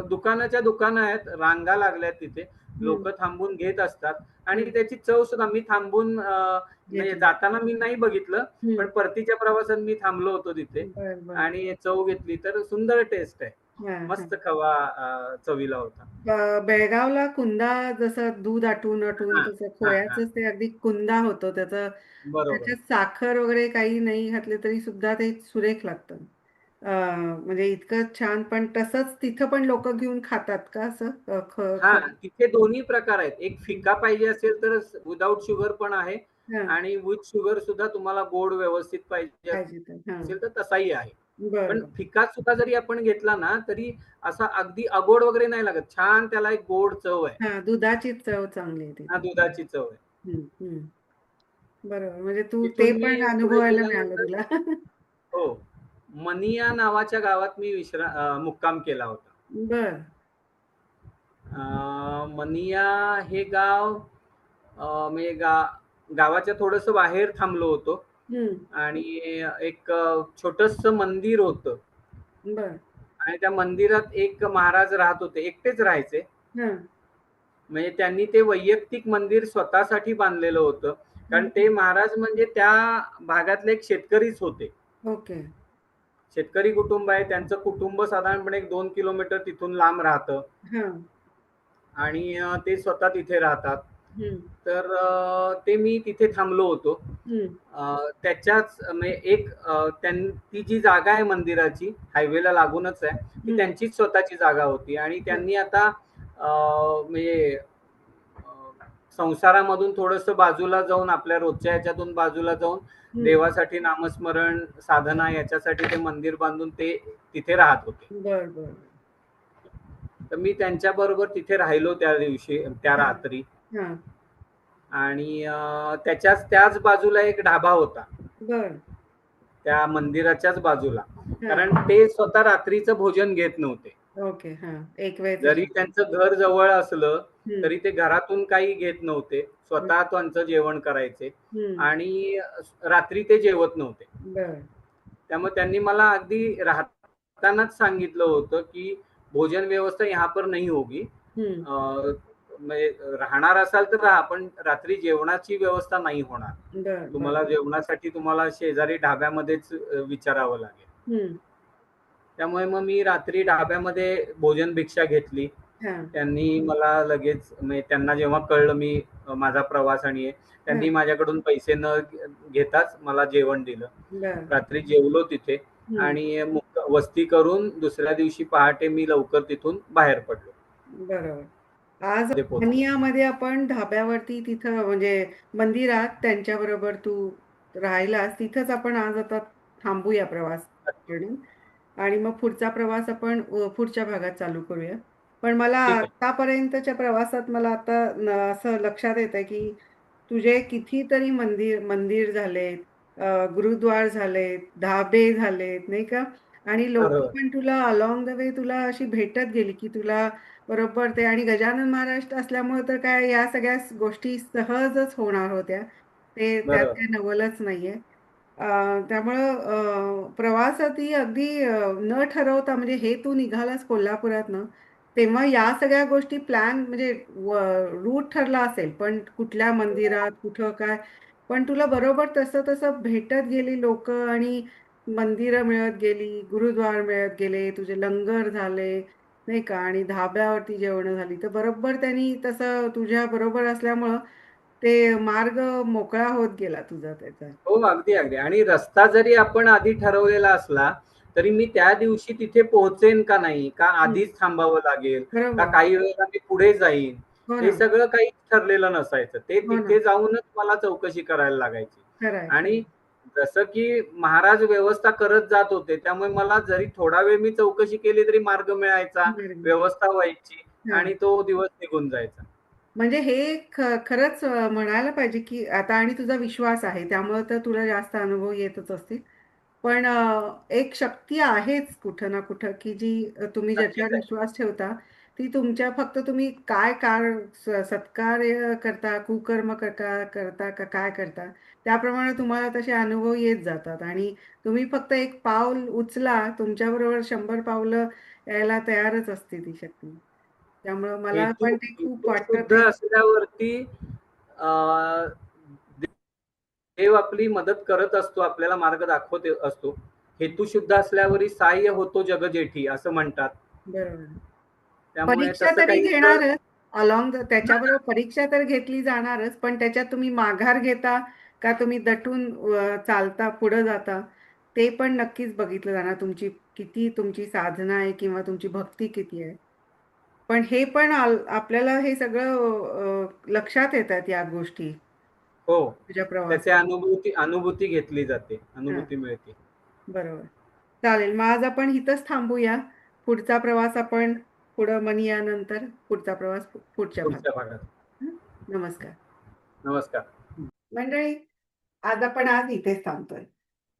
दुकानाच्या दुकानं आहेत, रांगा लागल्यात तिथे. हं. लोकं थांबून घेत असतात आणि हं. त्याची चव सुद्धा मी थांबून म्हणजे घेतलं. जाताना मी नाही बघितलं, हं. पण परतीच्या प्रवासात मी थांबलो होतो तिथे बरं, बरं. आणि चव घेतली. तर सुंदर टेस्ट आहे. हां, मस्त हां. खवा चवीला होता. बेळगावला कुंदा जसं दूध आटून हां, तसं हां, हां. खोयाचंच ते अगदी कुंदा होतो. बरोबर. त्याच्यात साखर वगैरे काही नाही घातले तरी सुद्धा ते सुरेख लागतं. म्हणजे इतकं छान पण तसंच तिथं पण लोकं घेऊन खातात का असं? हां, तिथे दोन्ही प्रकार आहेत. एक हं. फिका पाहिजे असेल तर विदाऊट शुगर पण आहे हां. आणि विथ शुगर सुद्धा तुम्हाला गोड व्यवस्थित पाहिजे पाहिजे तर. हां. असेल तर तसाही आहे. बरं, पण बरं. फिका सुद्धा जरी आपण घेतला ना, तरी असा अगदी अगोड वगैरे नाही लागत. छान त्याला एक गोड चव आहे. हां, दुधाची चव चांगली आहे हां, तिथे. दुधाची चव आहे. हं, हं. बरोबर. म्हणजे तू ते तिथून मी पण पुढे अनुभवायला मिळालं गेल्यानंतर तुला. हो, मनिया नावाच्या गावात मी मुक्काम केला होता. बरं. मनिया हे गाव म्हणजे गावाच्या थोडंसं बाहेर थांबलो होतो हं. आणि एक छोटंसं मंदिर होतं बरं. आणि त्या मंदिरात एक महाराज राहत होते. एकटेच राहायचे. हां. म्हणजे त्यांनी ते वैयक्तिक मंदिर स्वतःसाठी बांधलेलं होतं. कारण हं, ते हं. महाराज म्हणजे त्या भागातले एक शेतकरीच होते. ओके. शेतकरी कुटुंब आहे. त्यांचं कुटुंब साधारणपणे एक 2 किलोमीटर तिथून लांब राहतं हां. आणि ते स्वतः तिथे राहतात. हं. तर ते मी तिथे थांबलो होतो. हं. त्याच्याच म्हणजे ती जी जागा आहे मंदिराची हायवेला लागूनच आहे, ती हं. त्यांचीच स्वतःची जागा होती आणि बरं. त्यांनी आता म्हणजे संसारामधून थोडंसं बाजूला जाऊन आपल्या रोजच्या ह्याच्यातून बाजूला जाऊन हं. देवासाठी नामस्मरण, साधना याच्यासाठी ते मंदिर बांधून ते तिथे राहत होते. बरं, बरं. तर मी त्यांच्याबरोबर तिथे राहिलो त्या दिवशी, त्या हां. रात्री. हां. आणि त्याच बाजूला एक ढाबा होता. बरं. त्या मंदिराच्याच बाजूला. हां. कारण ते स्वतः रात्रीचं भोजन घेत नव्हते. ओके. हां. एक वेळचं जरी जेवण. त्यांचं घर जवळ असलं, हं. तरी ते घरातून काही घेत नव्हते. हं. स्वतः त्यांचं जेवण करायचे हं. आणि रात्री ते जेवत नव्हते. बरं. त्यामुळे त्यांनी मला अगदी राहतानाच सांगितलं होतं, की भोजन व्यवस्था यहाँ पर नहीं होगी. हं. म्हणजे राहणार असाल तर राहा, पण रात्री जेवणाची व्यवस्था नाही होणार. बरं, बरं. तुम्हाला जेवणासाठी तुम्हाला शेजारी ढाब्यामध्येच विचारावं लागेल. हं. त्यामुळे मग मी रात्री ढाब्यामध्ये भोजन भिक्षा घेतली. हां. त्यांनी मला लगेच म्हणजे त्यांना जेव्हा कळलं मी माझा प्रवास आणि त्यांनी हां. माझ्याकडून पैसे न घेताच मला जेवण दिलं. बरं. रात्री जेवलो तिथे हं. आणि वस्ती करून दुसऱ्या दिवशी पहाटे मी लवकर तिथून बाहेर पडलो. बरोबर. आज मध्ये पोहोचलो. हनियामध्ये आपण ढाब्यावरती तिथं म्हणजे मंदिरात त्यांच्याबरोबर तू राहिलास, तिथंच आपण आज आता थांबूया प्रवास करून आणि मग पुढचा प्रवास आपण पुढच्या भागात चालू करूया. पण मला ठीक आहे. आतापर्यंतच्या प्रवासात मला आता असं लक्षात येतंय, की तुझे कितीतरी मंदिर मंदिर झालेत, गुरुद्वार झालेत, ढाबे झालेत, नाही का? आणि लोकं बरोबर. पण तुला अलोंग द वे तुला अशी भेटत गेली, की तुला बरोबर ते आणि गजानन महाराज असल्यामुळे तर काय या सगळ्या गोष्टी सहजच होणार होत्या. ते त्यात बरोबर. काही नवलच नाहीये. अ, त्यामुळं प्रवासातही अगदी न ठरवता म्हणजे हे तू निघालास कोल्हापुरातनं, तेव्हा या सगळ्या गोष्टी प्लॅन म्हणजे रूट ठरला असेल, पण कुठल्या मंदिरात, कुठं काय, पण तुला बरोबर तसं-तसं भेटत गेली लोकं आणि मंदिरं मिळत गेली, गुरुद्वार मिळत गेले, तुझे लंगर झाले, नाही का? आणि धाब्यावरती जेवणं झाली. तर बरोबर त्यांनी तसं तुझ्या बरोबर असल्यामुळं ते मार्ग मोकळा होत गेला तुझा त्याचा. हो, अगदी, अगदी. आणि रस्ता जरी आपण आधी ठरवलेला असला, तरी मी त्या दिवशी तिथे पोहोचेन का नाही? का हं. आधीच थांबावं लागेल? का बरोबर. काही वेळेला मी पुढे जाईन? हो हे ना. सगळं काही ठरलेलं नसायचं. ते हो ना. तिथे जाऊनच मला चौकशी करायला लागायची. खरं आहे, खरं आणि आहे. जसं की महाराज व्यवस्था करत जात होते, त्यामुळे मला जरी थोडा वेळ मी चौकशी केली तरी मार्ग मिळायचा, बरोबर. व्यवस्था व्हायची हां. आणि तो दिवस निघून जायचा. म्हणजे हे खरंच म्हणायला पाहिजे, की आता आणि तुझा विश्वास आहे, त्यामुळं तर तुला जास्त अनुभव येतच असतील. पण एक शक्ती आहेच कुठं ना कुठं, की जी तुम्ही नक्कीच ज्याच्यावर आहे. विश्वास ठेवता, ती तुमच्या फक्त तुम्ही काय सत्कार्य करता, कुकर्म करता का काय करता, त्याप्रमाणे तुम्हाला तसे अनुभव येत जातात आणि तुम्ही फक्त एक पाऊल उचला, तुमच्याबरोबर 100 पावलं यायला तयारच असते ती शक्ती. त्यामुळं मला पण ते खूप हेतू वाटतं शुद्ध ते असल्यावरती अ, देव आपली मदत करत असतो, आपल्याला मार्ग दाखवत असतो. हेतू शुद्ध असल्यावरही सहाय्य होतो जग जेठी असं म्हणतात. बरोबर. त्यामुळे परीक्षा तसं तरी काही तर घेणारच. त्याच्याबरोबर परीक्षा तर घेतली जाणारच, पण त्याच्यात तुम्ही माघार घेता का तुम्ही दटून चालता, पुढे जाता, ते पण नक्कीच बघितलं जाणार. तुमची साधना आहे किंवा तुमची भक्ती किती आहे. पण हे पण आपल्याला हे सगळं लक्षात येतात या गोष्टी हो, तुझ्या त्याची प्रवासात. अनुभूती घेतली जाते, हां, अनुभूती मिळते. बरोबर. चालेल. मग आज आपण इथंच थांबूया. पुढचा प्रवास आपण पुढं मनियानंतर पुढचा प्रवास पुढच्या भागात. पुढच्या भागात. हं. नमस्कार. नमस्कार. मंडळी, आज इथेच थांबतोय.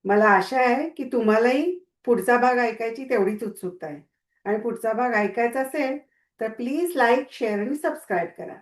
मला आशा आहे, की तुम्हालाही पुढचा भाग ऐकायची तेवढीच उत्सुकता आहे आणि पुढचा भाग ऐकायचा असेल, तर प्लीज लाइक, शेअर आणि सबस्क्राईब करा.